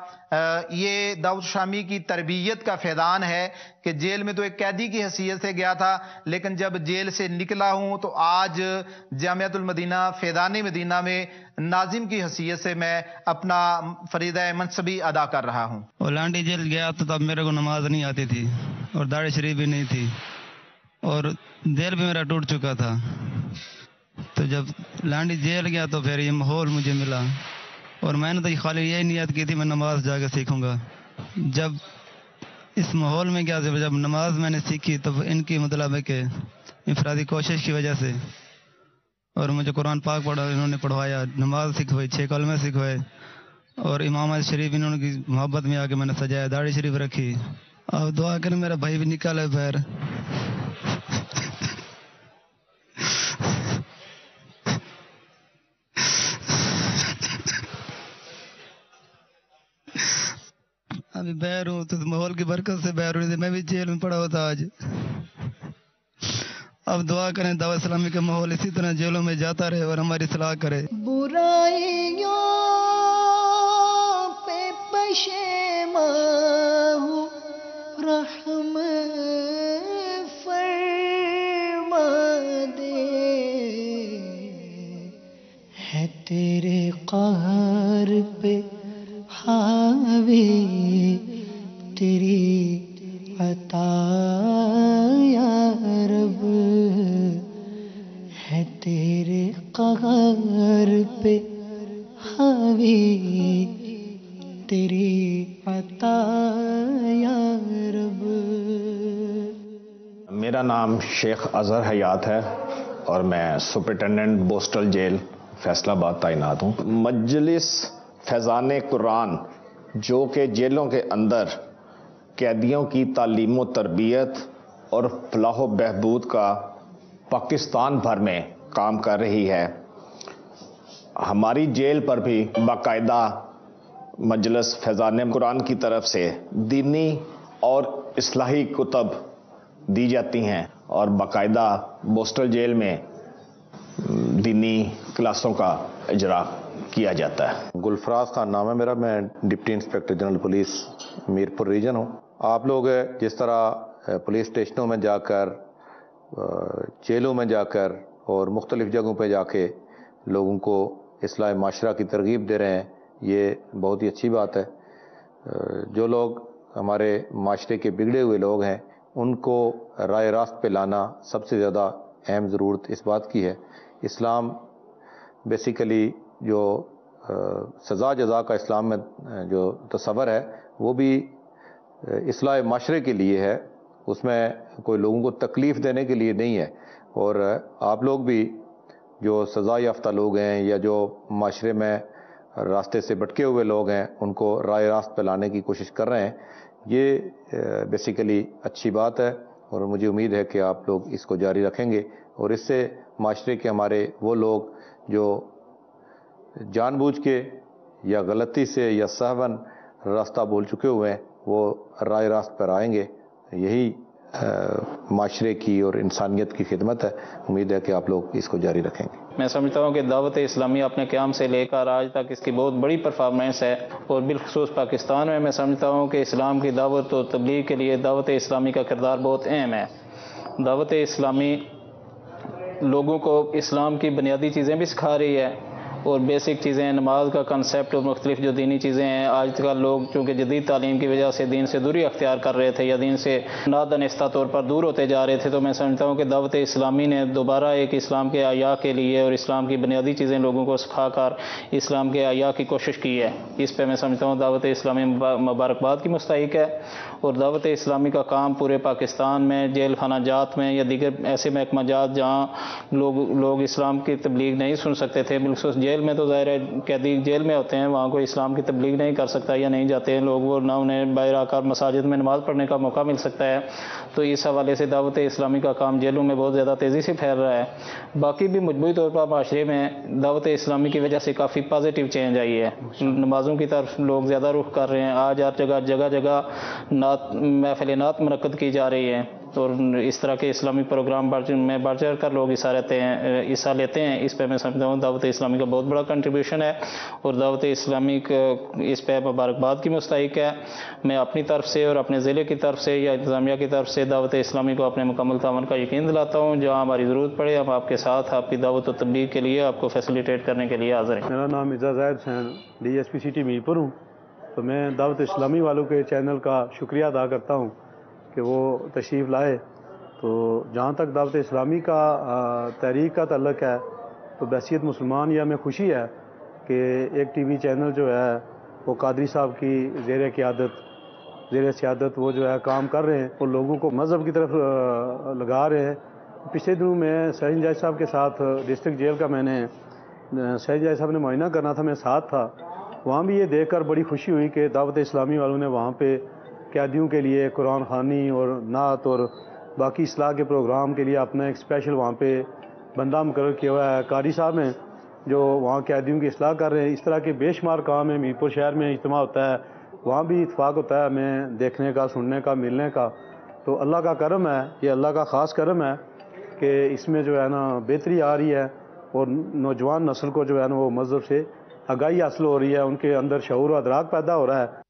یہ دعوت اسلامی کی تربیت کا فیضان ہے کہ جیل میں تو ایک قیدی کی حیثیت سے گیا تھا، لیکن جب جیل سے نکلا ہوں تو آج جامعۃ المدینہ فیضان مدینہ میں ناظم کی حیثیت سے میں اپنا فریضہ منصبی ادا کر رہا ہوں۔ اور لانڈی جیل گیا تو تب میرے کو نماز نہیں آتی تھی اور داڑھی شریف بھی نہیں تھی اور دل بھی میرا ٹوٹ چکا تھا، تو جب لانڈی جیل گیا تو پھر یہ ماحول مجھے ملا اور میں نے تو خالی یہی نیت کی تھی میں نماز جا کے سیکھوں گا۔ جب اس ماحول میں گیا جب نماز میں نے سیکھی تو ان کی مطلب ہے کہ انفرادی کوشش کی وجہ سے، اور مجھے قرآن پاک پڑھا، انہوں نے پڑھوایا، نماز سکھوائی، 6 کلمے سکھوائے، اور امام شریف انہوں کی محبت میں آ کے میں نے سجایا، داڑھی شریف رکھی۔ اب دعا کریں میرا بھائی بھی نکالے پھر۔ ابھی بہر ہوں تو ماحول کی برکت سے بہر ہوئی تھی، میں بھی جیل میں پڑا ہوتا آج۔ اب دعا کریں دعوت اسلامی کا ماحول اسی طرح جیلوں میں جاتا رہے اور ہماری اصلاح کرے۔ برائیوں پہ پشیمان ہوں، رحم فرما دے، ہے تیرے قہر پہ حاوی تیری عطا یا رب، ہے تیرے قہر پہ حاوی تیری عطا یا رب۔ میرا نام شیخ اظہر حیات ہے اور میں سپرنٹینڈنٹ بوسٹل جیل فیصل آباد تعینات ہوں۔ مجلس فیضان قرآن جو کہ جیلوں کے اندر قیدیوں کی تعلیم و تربیت اور فلاح و بہبود کا پاکستان بھر میں کام کر رہی ہے، ہماری جیل پر بھی باقاعدہ مجلس فیضان قرآن کی طرف سے دینی اور اصلاحی کتب دی جاتی ہیں اور باقاعدہ بوسٹل جیل میں دینی کلاسوں کا اجرا کیا جاتا ہے۔ گلفراز خان نام ہے میرا، میں deputy inspector general police Mirpur region ہوں۔ آپ لوگ جس طرح پولیس اسٹیشنوں میں جا کر، جیلوں میں جا کر اور مختلف جگہوں پہ جا کے لوگوں کو اصلاح معاشرہ کی ترغیب دے رہے ہیں، یہ بہت ہی اچھی بات ہے۔ جو لوگ ہمارے معاشرے کے بگڑے ہوئے لوگ ہیں ان کو رائے راست پہ لانا سب سے زیادہ اہم ضرورت اس بات کی ہے۔ اسلام بیسیکلی جو سزا جزا کا اسلام میں جو تصور ہے وہ بھی اصلاح معاشرے کے لیے ہے، اس میں کوئی لوگوں کو تکلیف دینے کے لیے نہیں ہے۔ اور آپ لوگ بھی جو سزا یافتہ لوگ ہیں یا جو معاشرے میں راستے سے بھٹکے ہوئے لوگ ہیں ان کو رائے راست پہ لانے کی کوشش کر رہے ہیں، یہ بیسیکلی اچھی بات ہے اور مجھے امید ہے کہ آپ لوگ اس کو جاری رکھیں گے اور اس سے معاشرے کے ہمارے وہ لوگ جو جان بوجھ کے یا غلطی سے یا سہون راستہ بھول چکے ہوئے ہیں وہ رائے راست پر آئیں گے۔ یہی معاشرے کی اور انسانیت کی خدمت ہے۔ امید ہے کہ آپ لوگ اس کو جاری رکھیں گے۔ میں سمجھتا ہوں کہ دعوت اسلامی اپنے قیام سے لے کر آج تک اس کی بہت بڑی پرفارمنس ہے، اور بالخصوص پاکستان میں سمجھتا ہوں کہ اسلام کی دعوت و تبلیغ کے لیے دعوت اسلامی کا کردار بہت اہم ہے۔ دعوت اسلامی لوگوں کو اسلام کی بنیادی چیزیں بھی سکھا رہی ہے اور بیسک چیزیں، نماز کا کنسیپٹ اور مختلف جو دینی چیزیں ہیں۔ آج کل لوگ چونکہ جدید تعلیم کی وجہ سے دین سے دوری اختیار کر رہے تھے یا دین سے نادانستہ طور پر دور ہوتے جا رہے تھے، تو میں سمجھتا ہوں کہ دعوت اسلامی نے دوبارہ ایک اسلام کے احیاء کے لیے اور اسلام کی بنیادی چیزیں لوگوں کو سکھا کر اسلام کے احیاء کی کوشش کی ہے۔ اس پہ میں سمجھتا ہوں دعوت اسلامی مبارکباد کی مستحق ہے، اور دعوت اسلامی کا کام پورے پاکستان میں جیل خانہ جات میں یا دیگر ایسے محکمہ جات جہاں لوگ اسلام کی تبلیغ نہیں سن سکتے تھے، بالخصوص جیل میں تو ظاہر ہے قیدی جیل میں ہوتے ہیں، وہاں کوئی اسلام کی تبلیغ نہیں کر سکتا یا نہیں جاتے ہیں لوگ، وہ نہ انہیں باہر آ کر مساجد میں نماز پڑھنے کا موقع مل سکتا ہے۔ تو اس حوالے سے دعوت اسلامی کا کام جیلوں میں بہت زیادہ تیزی سے پھیل رہا ہے۔ باقی بھی مجموعی طور پر معاشرے میں دعوت اسلامی کی وجہ سے کافی پازیٹیو چینج آئی ہے، نمازوں کی طرف لوگ زیادہ رخ کر رہے ہیں۔ آج ہر جگہ محفل نعت منعقد کی جا رہی ہے، اور اس طرح کے اسلامی پروگرام میں بڑھ چڑھ کر لوگ حصہ لیتے ہیں۔ اس پہ میں سمجھتا ہوں دعوت اسلامی کا بہت بڑا کنٹریبیوشن ہے، اور دعوت اسلامی اس پہ مبارکباد کی مستحق ہے۔ میں اپنی طرف سے اور اپنے ضلع کی طرف سے یا انتظامیہ کی طرف سے دعوت اسلامی کو اپنے مکمل تعاون کا یقین دلاتا ہوں۔ جہاں ہماری ضرورت پڑے ہم آپ کے ساتھ آپ کی دعوت و تبلیغ کے لیے آپ کو فیسیلیٹیٹ کرنے کے لیے حاضر ہیں۔ میرا نام Mirza Zahid Hussain, D S P city Mirpur ہوں۔ تو میں دعوت اسلامی والوں کے چینل کا شکریہ ادا کرتا ہوں کہ وہ تشریف لائے۔ تو جہاں تک دعوت اسلامی کا تحریک کا تعلق ہے تو بحیثیت مسلمان یہ ہمیں خوشی ہے کہ ایک ٹی وی چینل جو ہے وہ قادری صاحب کی زیر سیادت وہ جو ہے کام کر رہے ہیں اور لوگوں کو مذہب کی طرف لگا رہے ہیں۔ پچھلے دنوں میں سیشن جج صاحب کے ساتھ ڈسٹرکٹ جیل کا میں نے سیشن جج صاحب نے معائنہ کرنا تھا، میں ساتھ تھا، وہاں بھی یہ دیکھ کر بڑی خوشی ہوئی کہ دعوت اسلامی والوں نے وہاں پہ قیدیوں کے لیے قرآن خوانی اور نعت اور باقی اصلاح کے پروگرام کے لیے اپنا ایک اسپیشل وہاں پہ بندہ مقرر کیا ہوا ہے، قاری صاحب ہیں جو وہاں قیدیوں کی اصلاح کر رہے ہیں۔ اس طرح کے بے شمار کام ہے، میرپور شہر میں اجتماع ہوتا ہے، وہاں بھی اتفاق ہوتا ہے ہمیں دیکھنے کا، سننے کا، ملنے کا۔ تو اللہ کا کرم ہے، یہ اللہ کا خاص کرم ہے کہ اس میں جو ہے نا بہتری آ رہی ہے اور نوجوان نسل کو جو ہے نا وہ مذہب سے آگاہی حاصل ہو رہی ہے، ان کے اندر شعور و ادراک پیدا ہو رہا ہے۔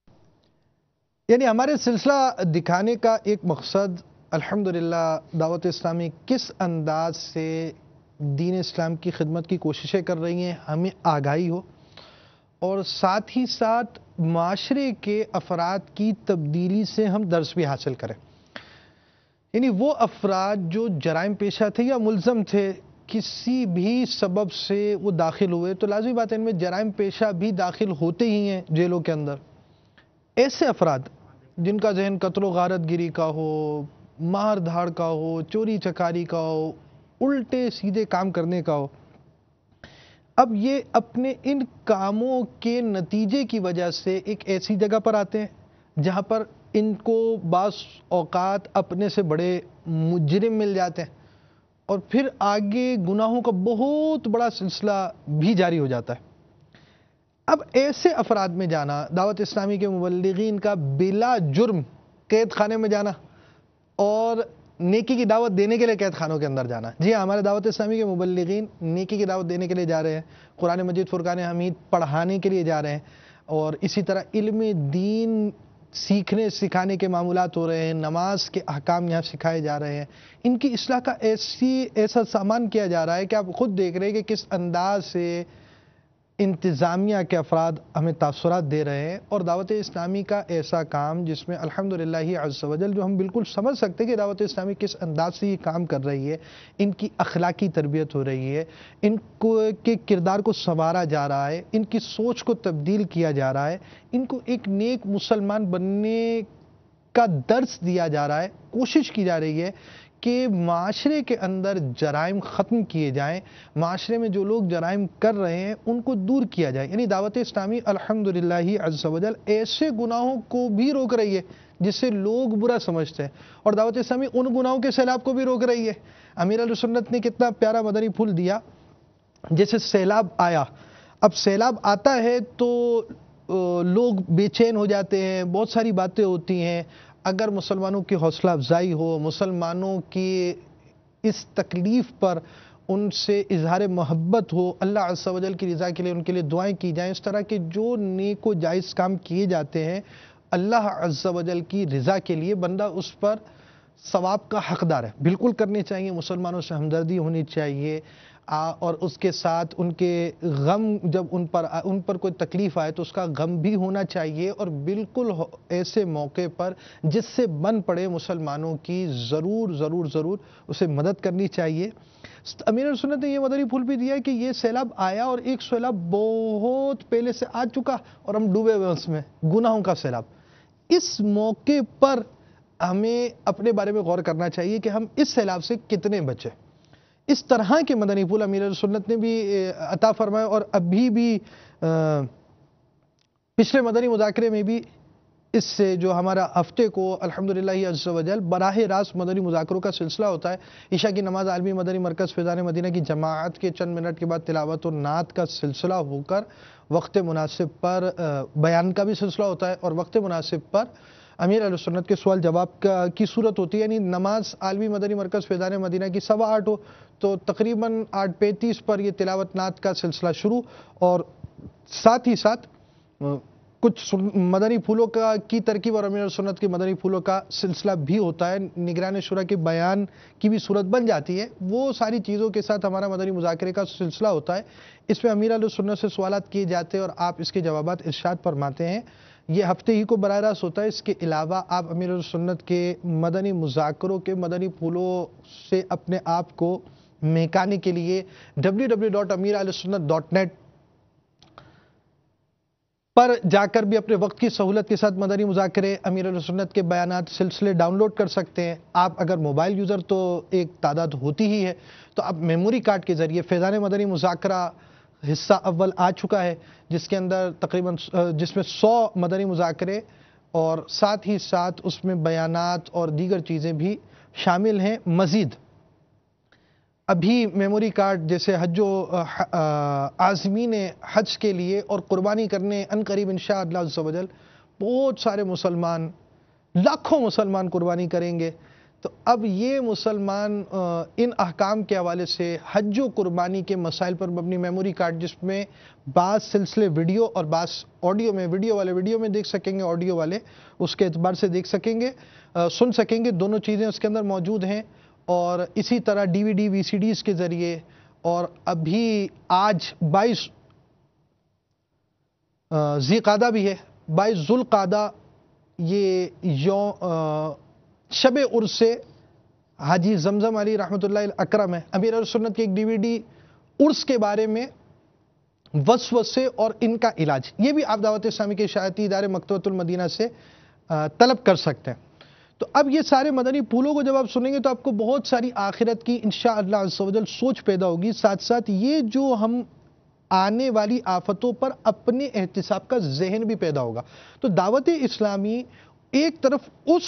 یعنی ہمارے سلسلہ دکھانے کا ایک مقصد الحمدللہ دعوت اسلامی کس انداز سے دین اسلام کی خدمت کی کوششیں کر رہی ہیں، ہمیں آگاہی ہو اور ساتھ ہی ساتھ معاشرے کے افراد کی تبدیلی سے ہم درس بھی حاصل کریں۔ یعنی وہ افراد جو جرائم پیشہ تھے یا ملزم تھے، کسی بھی سبب سے وہ داخل ہوئے تو لازمی بات ہے ان میں جرائم پیشہ بھی داخل ہوتے ہی ہیں جیلوں کے اندر۔ ایسے افراد جن کا ذہن قتل و غارت گری کا ہو، مار دھاڑ کا ہو، چوری چکاری کا ہو، الٹے سیدھے کام کرنے کا ہو، اب یہ اپنے ان کاموں کے نتیجے کی وجہ سے ایک ایسی جگہ پر آتے ہیں جہاں پر ان کو بعض اوقات اپنے سے بڑے مجرم مل جاتے ہیں اور پھر آگے گناہوں کا بہت بڑا سلسلہ بھی جاری ہو جاتا ہے۔ اب ایسے افراد میں جانا، دعوت اسلامی کے مبلغین کا بلا جرم قید خانے میں جانا اور نیکی کی دعوت دینے کے لیے قید خانوں کے اندر جانا. جی ہاں، ہمارے دعوت اسلامی کے مبلغین نیکی کی دعوت دینے کے لیے جا رہے ہیں، قرآن مجید فرقان حمید پڑھانے کے لیے جا رہے ہیں، اور اسی طرح علم دین سیکھنے سکھانے کے معمولات ہو رہے ہیں، نماز کے احکام یہاں سکھائے جا رہے ہیں. ان کی اصلاح کا ایسا سامان کیا جا رہا ہے کہ آپ خود دیکھ رہے ہیں کہ کس انداز سے انتظامیہ کے افراد ہمیں تاثرات دے رہے ہیں. اور دعوت اسلامی کا ایسا کام جس میں الحمدللہ عز و جل جو ہم بالکل سمجھ سکتے ہیں کہ دعوت اسلامی کس انداز سے یہ کام کر رہی ہے، ان کی اخلاقی تربیت ہو رہی ہے، ان کے کردار کو سنوارا جا رہا ہے، ان کی سوچ کو تبدیل کیا جا رہا ہے، ان کو ایک نیک مسلمان بننے کا درس دیا جا رہا ہے. کوشش کی جا رہی ہے کہ معاشرے کے اندر جرائم ختم کیے جائیں، معاشرے میں جو لوگ جرائم کر رہے ہیں ان کو دور کیا جائے. یعنی دعوت اسلامی الحمدللہ عز و جل ایسے گناہوں کو بھی روک رہی ہے جس سے لوگ برا سمجھتے ہیں، اور دعوت اسلامی ان گناہوں کے سیلاب کو بھی روک رہی ہے. امیر علیہ سنت نے کتنا پیارا مدنی پھول دیا. جیسے سیلاب آیا، اب سیلاب آتا ہے تو لوگ بے چین ہو جاتے ہیں، بہت ساری باتیں ہوتی ہیں. اگر مسلمانوں کی حوصلہ افزائی ہو، مسلمانوں کی اس تکلیف پر ان سے اظہار محبت ہو، اللہ عز و جل کی رضا کے لیے ان کے لیے دعائیں کی جائیں، اس طرح کے جو نیک و جائز کام کیے جاتے ہیں اللہ عز و جل کی رضا کے لیے، بندہ اس پر ثواب کا حقدار ہے. بالکل کرنے چاہیے، مسلمانوں سے ہمدردی ہونی چاہیے، اور اس کے ساتھ ان کے غم، جب ان پر کوئی تکلیف آئے تو اس کا غم بھی ہونا چاہیے، اور بالکل ایسے موقع پر جس سے بن پڑے مسلمانوں کی ضرور ضرور ضرور اسے مدد کرنی چاہیے. امیر سنت نے یہ مدنی پھول بھی دیا کہ یہ سیلاب آیا اور ایک سیلاب بہت پہلے سے آ چکا اور ہم ڈوبے ہوئے اس میں، گناہوں کا سیلاب. اس موقع پر ہمیں اپنے بارے میں غور کرنا چاہیے کہ ہم اس سیلاب سے کتنے بچے. اس طرح کے مدنی پھول امیر سنت نے بھی عطا فرمائے، اور ابھی بھی پچھلے مدنی مذاکرے میں بھی اس سے جو ہمارا ہفتے کو الحمدللہ عز و جل براہ راست مدنی مذاکروں کا سلسلہ ہوتا ہے. عشاء کی نماز عالمی مدنی مرکز فیضان مدینہ کی جماعت کے چند منٹ کے بعد تلاوت و نعت کا سلسلہ ہو کر وقت مناسب پر بیان کا بھی سلسلہ ہوتا ہے، اور وقت مناسب پر امیر علیہ سنت کے سوال جواب کی صورت ہوتی ہے. یعنی نماز عالمی مدنی مرکز فیضان مدینہ کی 8:15 ہو تو تقریباً 8:35 پر یہ تلاوت نعت کا سلسلہ شروع، اور ساتھ ہی ساتھ کچھ مدنی پھولوں کی ترکیب اور امیر سنت کے مدنی پھولوں کا سلسلہ بھی ہوتا ہے. نگران شورا کے بیان کی بھی صورت بن جاتی ہے. وہ ساری چیزوں کے ساتھ ہمارا مدنی مذاکرے کا سلسلہ ہوتا ہے. اس میں امیر علیہ سنت سے سوالات کیے جاتے ہیں اور آپ اس کے جوابات ارشاد فرماتے ہیں. یہ ہفتے ہی کو براہ راست ہوتا ہے. اس کے علاوہ آپ امیر علیہ سنت کے مدنی مذاکروں کے مدنی پھولوں سے اپنے آپ کو مہکانے کے لیے www.amirahlusunnat.net پر جا کر بھی اپنے وقت کی سہولت کے ساتھ مدنی مذاکرے، امیر علیہ سنت کے بیانات، سلسلے ڈاؤن لوڈ کر سکتے ہیں. آپ اگر موبائل یوزر تو ایک تعداد ہوتی ہی ہے، تو آپ میموری کارڈ کے ذریعے فیضان مدنی مذاکرہ حصہ اول آ چکا ہے، جس کے اندر تقریباً جس میں 100 مدنی مذاکرے اور ساتھ ہی ساتھ اس میں بیانات اور دیگر چیزیں بھی شامل ہیں. مزید ابھی میموری کارڈ جیسے حج و عازمین حج کے لیے اور قربانی کرنے عنقریب انشاءاللہ عز و جل بہت سارے مسلمان، لاکھوں مسلمان قربانی کریں گے. تو اب یہ مسلمان ان احکام کے حوالے سے حج و قربانی کے مسائل پر اپنی میموری کارڈ، جس میں بعض سلسلے ویڈیو اور بعض آڈیو میں، ویڈیو والے ویڈیو میں دیکھ سکیں گے، آڈیو والے اس کے اعتبار سے دیکھ سکیں گے، سن سکیں گے. دونوں چیزیں اس کے اندر موجود ہیں. اور اسی طرح ڈی وی ڈی وی سی ڈیز کے ذریعے، اور ابھی آج 22 ذی قعدہ بھی ہے، 22 ذوالقعدہ، یہ شب عرس سے حاجی زمزم علی رحمۃ اللہ الاکرم ہے. امیر علیہ سنت کی ایک ڈی وی ڈی عرس کے بارے میں، وسوسے اور ان کا علاج، یہ بھی آپ دعوت اسلامی کے اشاعتی ادارے مکتبۃ المدینہ سے طلب کر سکتے ہیں. تو اب یہ سارے مدنی پھولوں کو جب آپ سنیں گے تو آپ کو بہت ساری آخرت کی انشاءاللہ عز و جل سوچ پیدا ہوگی. ساتھ ساتھ یہ جو ہم آنے والی آفتوں پر اپنے احتساب کا ذہن بھی پیدا ہوگا. تو دعوت اسلامی ایک طرف ان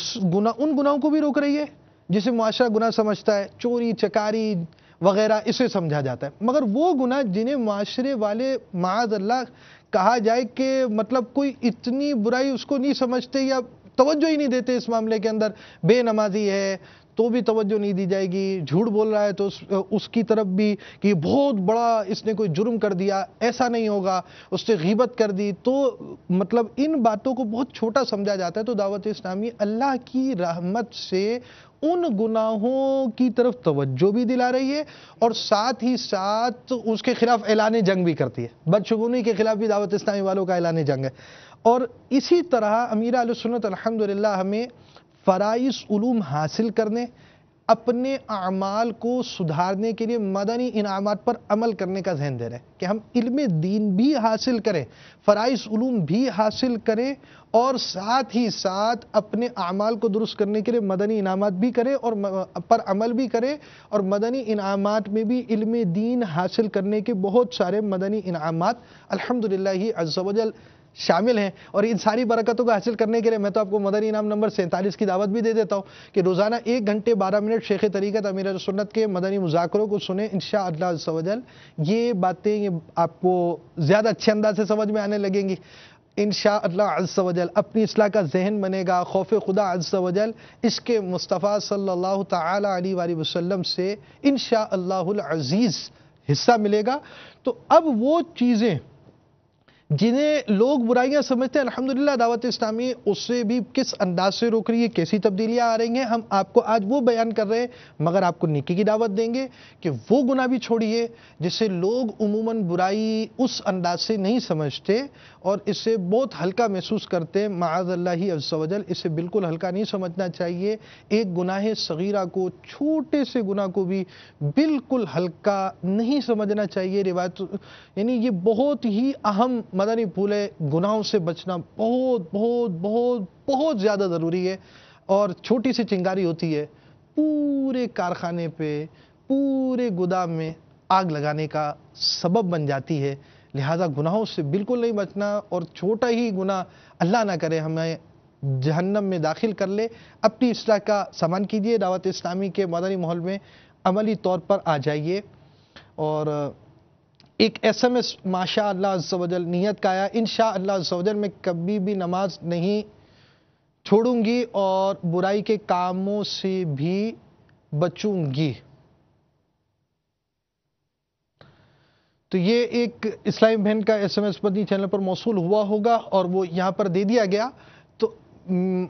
گناہوں کو بھی روک رہی ہے جسے معاشرہ گناہ سمجھتا ہے، چوری چکاری وغیرہ اسے سمجھا جاتا ہے، مگر وہ گناہ جنہیں معاشرے والے معاذ اللہ کہا جائے کہ مطلب کوئی اتنی برائی اس کو نہیں سمجھتے یا توجہ ہی نہیں دیتے اس معاملے کے اندر. بے نمازی ہے تو بھی توجہ نہیں دی جائے گی, جھوٹ بول رہا ہے تو اس کی طرف بھی کہ بہت بڑا اس نے کوئی جرم کر دیا, ایسا نہیں ہوگا. اس نے غیبت کر دی تو مطلب ان باتوں کو بہت چھوٹا سمجھا جاتا ہے. تو دعوت اسلامی اللہ کی رحمت سے ان گناہوں کی طرف توجہ بھی دلا رہی ہے اور ساتھ ہی ساتھ اس کے خلاف اعلان جنگ بھی کرتی ہے. بدشگونی کے خلاف بھی دعوت اسلامی والوں کا اعلان جنگ ہے. اور اسی طرح امیر اہل سنت الحمدللہ ہمیں فرائض علوم حاصل کرنے, اپنے اعمال کو سدھارنے کے لیے مدنی انعامات پر عمل کرنے کا ذہن دے رہے ہیں کہ ہم علم دین بھی حاصل کریں, فرائض علوم بھی حاصل کریں اور ساتھ ہی ساتھ اپنے اعمال کو درست کرنے کے لیے مدنی انعامات بھی کریں اور پر عمل بھی کریں. اور مدنی انعامات میں بھی علم دین حاصل کرنے کے بہت سارے مدنی انعامات الحمدللہ عز و جل شامل ہیں. اور ان ساری برکتوں کو حاصل کرنے کے لیے میں تو آپ کو مدنی انعام نمبر 47 کی دعوت بھی دے دیتا ہوں کہ روزانہ 1 گھنٹے 12 منٹ شیخ طریقت امیر اہل سنت کے مدنی مذاکروں کو سنیں. انشاءاللہ عز و جل یہ باتیں یہ آپ کو زیادہ اچھے انداز سے سمجھ میں آنے لگیں گی انشاءاللہ عز و جل. اپنی اصلاح کا ذہن بنے گا, خوف خدا عز و جل عشق مصطفیٰ صلی اللہ تعالی علیہ وآلہ وسلم سے انشاءاللہ العزیز حصہ ملے گا. تو اب وہ چیزیں جنہیں لوگ برائیاں سمجھتے ہیں الحمدللہ دعوت اسلامی اس سے بھی کس انداز سے روک رہی ہے, کیسی تبدیلیاں آ رہی ہیں, ہم آپ کو آج وہ بیان کر رہے ہیں. مگر آپ کو نیکی کی دعوت دیں گے کہ وہ گناہ بھی چھوڑیے جس سے لوگ عموماً برائی اس انداز سے نہیں سمجھتے اور اس سے بہت ہلکا محسوس کرتے ہیں. معاذ اللہ عز و جل اسے بالکل ہلکا نہیں سمجھنا چاہیے. ایک گناہ صغیرہ کو, چھوٹے سے گناہ کو بھی بالکل ہلکا نہیں سمجھنا چاہیے. روایت یعنی یہ بہت ہی اہم مدنی پھول ہے. گناہوں سے بچنا بہت بہت بہت بہت زیادہ ضروری ہے. اور چھوٹی سی چنگاری ہوتی ہے پورے کارخانے پہ, پورے گودام میں آگ لگانے کا سبب بن جاتی ہے. لہذا گناہوں سے بالکل نہیں بچنا, اور چھوٹا ہی گناہ اللہ نہ کرے ہمیں جہنم میں داخل کر لے. اپنی اصلاح کا سامان کیجئے, دعوت اسلامی کے مدنی ماحول میں عملی طور پر آ جائیے. اور ایک SMS ماشاء اللہ عز و جل نیت کا آیا, انشاءاللہ عز و جل میں کبھی بھی نماز نہیں چھوڑوں گی اور برائی کے کاموں سے بھی بچوں گی. تو یہ ایک اسلامی بہن کا SMS مدنی چینل پر موصول ہوا ہوگا اور وہ یہاں پر دے دیا گیا. تو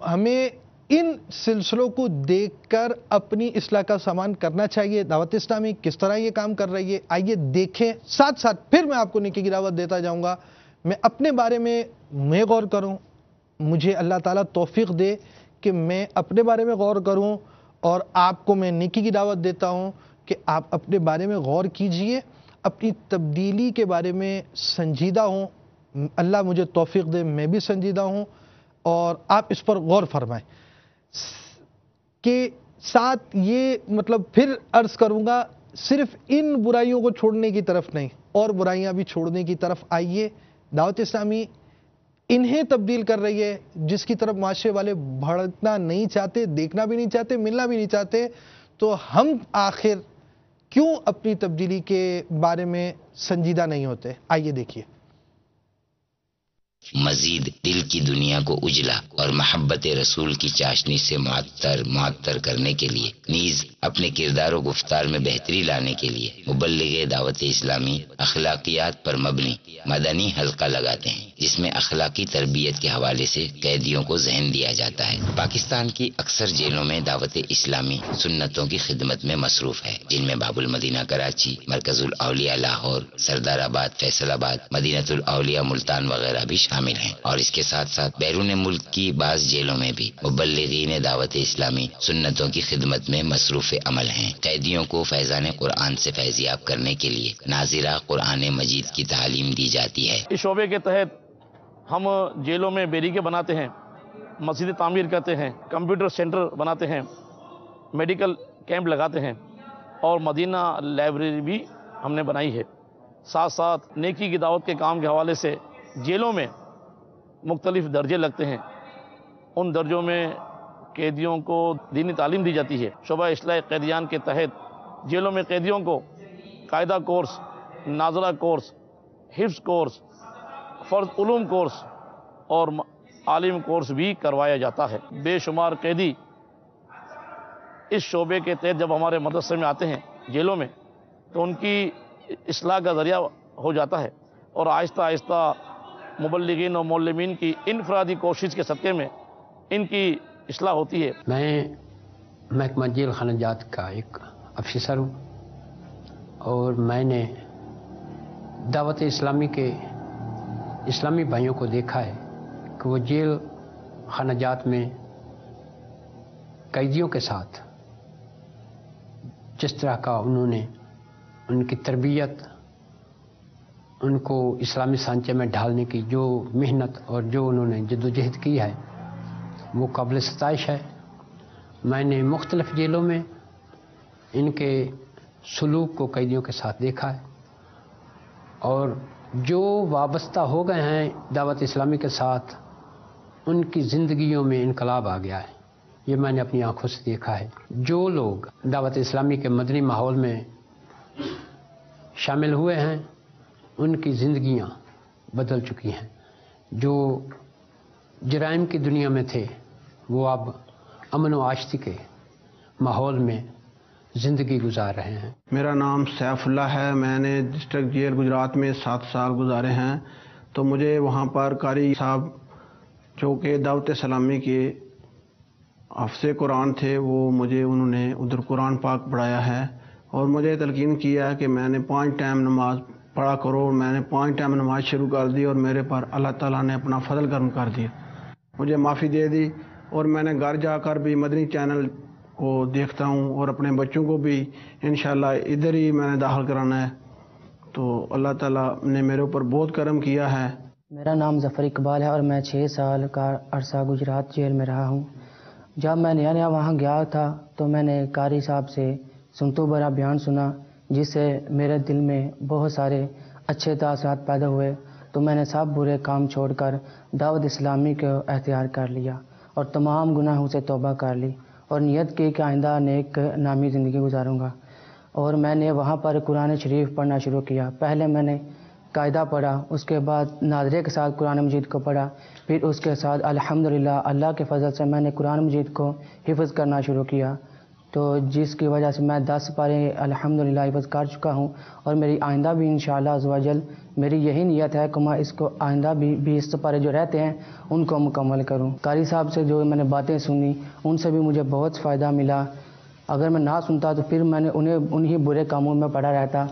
ہمیں ان سلسلوں کو دیکھ کر اپنی اصلاح کا سامان کرنا چاہیے. دعوت اسلامی کس طرح یہ کام کر رہی ہے آئیے دیکھیں, ساتھ ساتھ پھر میں آپ کو نیکی کی دعوت دیتا جاؤں گا. میں اپنے بارے میں غور کروں, مجھے اللہ تعالیٰ توفیق دے کہ میں اپنے بارے میں غور کروں, اور آپ کو میں نیکی کی دعوت دیتا ہوں کہ آپ اپنے بارے میں غور کیجئے, اپنی تبدیلی کے بارے میں سنجیدہ ہوں. اللہ مجھے توفیق دے میں بھی سنجیدہ ہوں, اور آپ اس پر غور فرمائیں. کے ساتھ یہ مطلب پھر عرض کروں گا, صرف ان برائیوں کو چھوڑنے کی طرف نہیں, اور برائیاں بھی چھوڑنے کی طرف آئیے. دعوت اسلامی انہیں تبدیل کر رہی ہے جس کی طرف معاشرے والے بھڑکنا نہیں چاہتے, دیکھنا بھی نہیں چاہتے, ملنا بھی نہیں چاہتے. تو ہم آخر کیوں اپنی تبدیلی کے بارے میں سنجیدہ نہیں ہوتے؟ آئیے دیکھیے. مزید دل کی دنیا کو اجلا اور محبت رسول کی چاشنی سے معطر کرنے کے لیے, نیز اپنے کردار و گفتار میں بہتری لانے کے لیے مبلغ دعوت اسلامی اخلاقیات پر مبنی مدنی حلقہ لگاتے ہیں, جس میں اخلاقی تربیت کے حوالے سے قیدیوں کو ذہن دیا جاتا ہے. پاکستان کی اکثر جیلوں میں دعوت اسلامی سنتوں کی خدمت میں مصروف ہے, جن میں باب المدینہ کراچی, مرکز الاولیاء لاہور, سردار آباد فیصل آباد, مدینۃ الاولیاء ملتان وغیرہ بھی شامل ہیں. اور اس کے ساتھ ساتھ بیرون ملک کی بعض جیلوں میں بھی مبلغین دعوت اسلامی سنتوں کی خدمت میں مصروف عمل ہیں. قیدیوں کو فیضان قرآن سے فیضیاب کرنے کے لیے ناظرہ قرآن مجید کی تعلیم دی جاتی ہے. اس شعبے کے تحت ہم جیلوں میں بیریکے بناتے ہیں, مسجد تعمیر کرتے ہیں, کمپیوٹر سینٹر بناتے ہیں, میڈیکل کیمپ لگاتے ہیں, اور مدینہ لائبریری بھی ہم نے بنائی ہے. ساتھ ساتھ نیکی کی دعوت کے کام کے حوالے سے جیلوں میں مختلف درجے لگتے ہیں, ان درجوں میں قیدیوں کو دینی تعلیم دی جاتی ہے. شعبہ اصلاح قیدیان کے تحت جیلوں میں قیدیوں کو قاعدہ کورس, ناظرہ کورس, حفظ کورس, فرض علوم کورس اور عالم کورس بھی کروایا جاتا ہے۔ بے شمار قیدی اس شعبے کے تحت جب ہمارے مدرسے میں آتے ہیں جیلوں میں تو ان کی اصلاح کا ذریعہ ہو جاتا ہے، اور آہستہ آہستہ مبلغین اور معلمین کی انفرادی کوشش کے صدقے میں ان کی اصلاح ہوتی ہے۔ میں محکمہ جیل خانہ جات کا ایک افسر ہوں، اور میں نے دعوت اسلامی کے اسلامی بھائیوں کو دیکھا ہے کہ وہ جیل خانہ جات میں قیدیوں کے ساتھ جس طرح کا انہوں نے ان کی تربیت، ان کو اسلامی سانچے میں ڈھالنے کی جو محنت اور جو انہوں نے جدوجہد کی ہے وہ قابل ستائش ہے۔ میں نے مختلف جیلوں میں ان کے سلوک کو قیدیوں کے ساتھ دیکھا ہے، اور جو وابستہ ہو گئے ہیں دعوت اسلامی کے ساتھ ان کی زندگیوں میں انقلاب آ گیا ہے، یہ میں نے اپنی آنکھوں سے دیکھا ہے۔ جو لوگ دعوت اسلامی کے مدنی ماحول میں شامل ہوئے ہیں ان کی زندگیاں بدل چکی ہیں، جو جرائم کی دنیا میں تھے وہ اب امن و آشتی کے ماحول میں زندگی گزار رہے ہیں۔ میرا نام سیف اللہ ہے، میں نے ڈسٹرکٹ جیل گجرات میں 7 سال گزارے ہیں، تو مجھے وہاں پر قاری صاحب جو کہ دعوت اسلامی کے حافظ قرآن تھے، وہ مجھے انہوں نے ادھر قرآن پاک پڑھایا ہے، اور مجھے تلقین کیا کہ میں نے 5 ٹائم نماز پڑھا کرو۔ میں نے 5 ٹائم نماز شروع کر دی، اور میرے پر اللہ تعالیٰ نے اپنا فضل کرم کر دیا، مجھے معافی دے دی، اور میں نے گھر جا کر بھی مدنی چینل کو دیکھتا ہوں، اور اپنے بچوں کو بھی انشاءاللہ ادھر ہی میں نے داخل کرانا ہے، تو اللہ تعالیٰ نے میرے اوپر بہت کرم کیا ہے۔ میرا نام ظفر اقبال ہے، اور میں 6 سال کا عرصہ گجرات جیل میں رہا ہوں۔ جب میں نیا وہاں گیا تھا تو میں نے قاری صاحب سے سنتو برا بیان سنا، جس سے میرے دل میں بہت سارے اچھے تاثرات پیدا ہوئے، تو میں نے سب برے کام چھوڑ کر دعوت اسلامی کو اختیار کر لیا، اور تمام گناہوں سے توبہ کر لی، اور نیت کی کہ آئندہ نیک نامی زندگی گزاروں گا۔ اور میں نے وہاں پر قرآن شریف پڑھنا شروع کیا۔ پہلے میں نے قاعدہ پڑھا، اس کے بعد ناظرے کے ساتھ قرآن مجید کو پڑھا، پھر اس کے ساتھ الحمدللہ اللہ کے فضل سے میں نے قرآن مجید کو حفظ کرنا شروع کیا، تو جس کی وجہ سے میں 10 پارے الحمدللہ حفظ کر چکا ہوں، اور میری آئندہ بھی انشاءاللہ عز و جل میری یہی نیت ہے کہ میں اس کو آئندہ بھی 20 پارے جو رہتے ہیں ان کو مکمل کروں۔ قاری صاحب سے جو میں نے باتیں سنی ان سے بھی مجھے بہت فائدہ ملا، اگر میں نہ سنتا تو پھر میں نے انہی برے کاموں میں پڑا رہتا،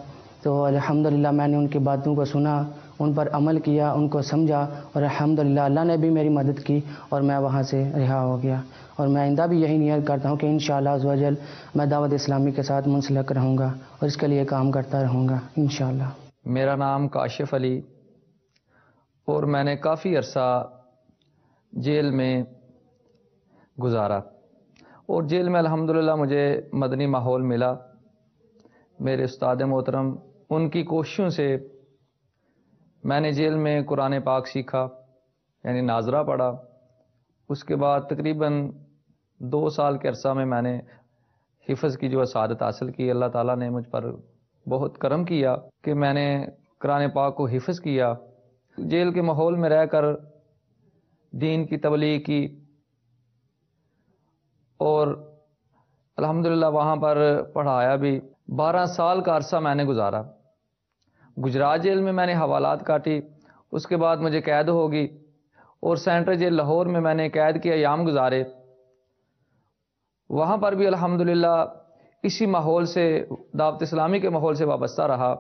تو الحمدللہ میں نے ان کی باتوں کو سنا، ان پر عمل کیا، ان کو سمجھا، اور الحمدللہ اللہ نے بھی میری مدد کی، اور میں وہاں سے رہا ہو گیا، اور میں آئندہ بھی یہی نیت کرتا ہوں کہ انشاءاللہ عز و جل میں دعوت اسلامی کے ساتھ منسلک رہوں گا، اور اس کے لیے کام کرتا رہوں گا انشاءاللہ۔ میرا نام کاشف علی، اور میں نے کافی عرصہ جیل میں گزارا، اور جیل میں الحمدللہ مجھے مدنی ماحول ملا۔ میرے استاد محترم ان کی کوششوں سے میں نے جیل میں قرآن پاک سیکھا، یعنی ناظرہ پڑھا۔ اس کے بعد تقریباً 2 سال کے عرصہ میں نے حفظ کی جو سعادت حاصل کی۔ اللہ تعالیٰ نے مجھ پر بہت کرم کیا کہ میں نے قرآن پاک کو حفظ کیا۔ جیل کے ماحول میں رہ کر دین کی تبلیغ کی، اور الحمدللہ وہاں پر پڑھایا بھی۔ 12 سال کا عرصہ میں نے گزارا گجرات جیل میں نے حوالات کاٹی، اس کے بعد مجھے قید ہوگی، اور سینٹرل جیل لاہور میں نے قید کے ایام گزارے۔ وہاں پر بھی الحمدللہ اسی ماحول سے، دعوت اسلامی کے ماحول سے وابستہ رہا،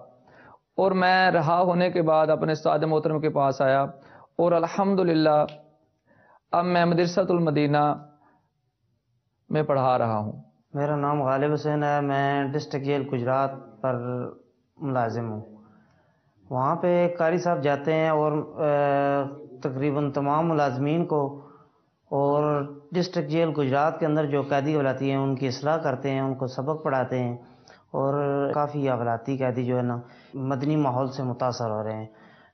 اور میں رہا ہونے کے بعد اپنے استاد محترم کے پاس آیا، اور الحمدللہ اب میں مدرسۃ المدینہ میں پڑھا رہا ہوں۔ میرا نام غالب حسین ہے، میں ڈسٹرکٹ جیل گجرات پر ملازم ہوں۔ وہاں پہ قاری صاحب جاتے ہیں اور تقریباً تمام ملازمین کو اور ڈسٹرکٹ جیل گجرات کے اندر جو قیدی اغلاطی ہیں ان کی اصلاح کرتے ہیں، ان کو سبق پڑھاتے ہیں، اور کافی اغلاطی قیدی جو ہے نا مدنی ماحول سے متاثر ہو رہے ہیں۔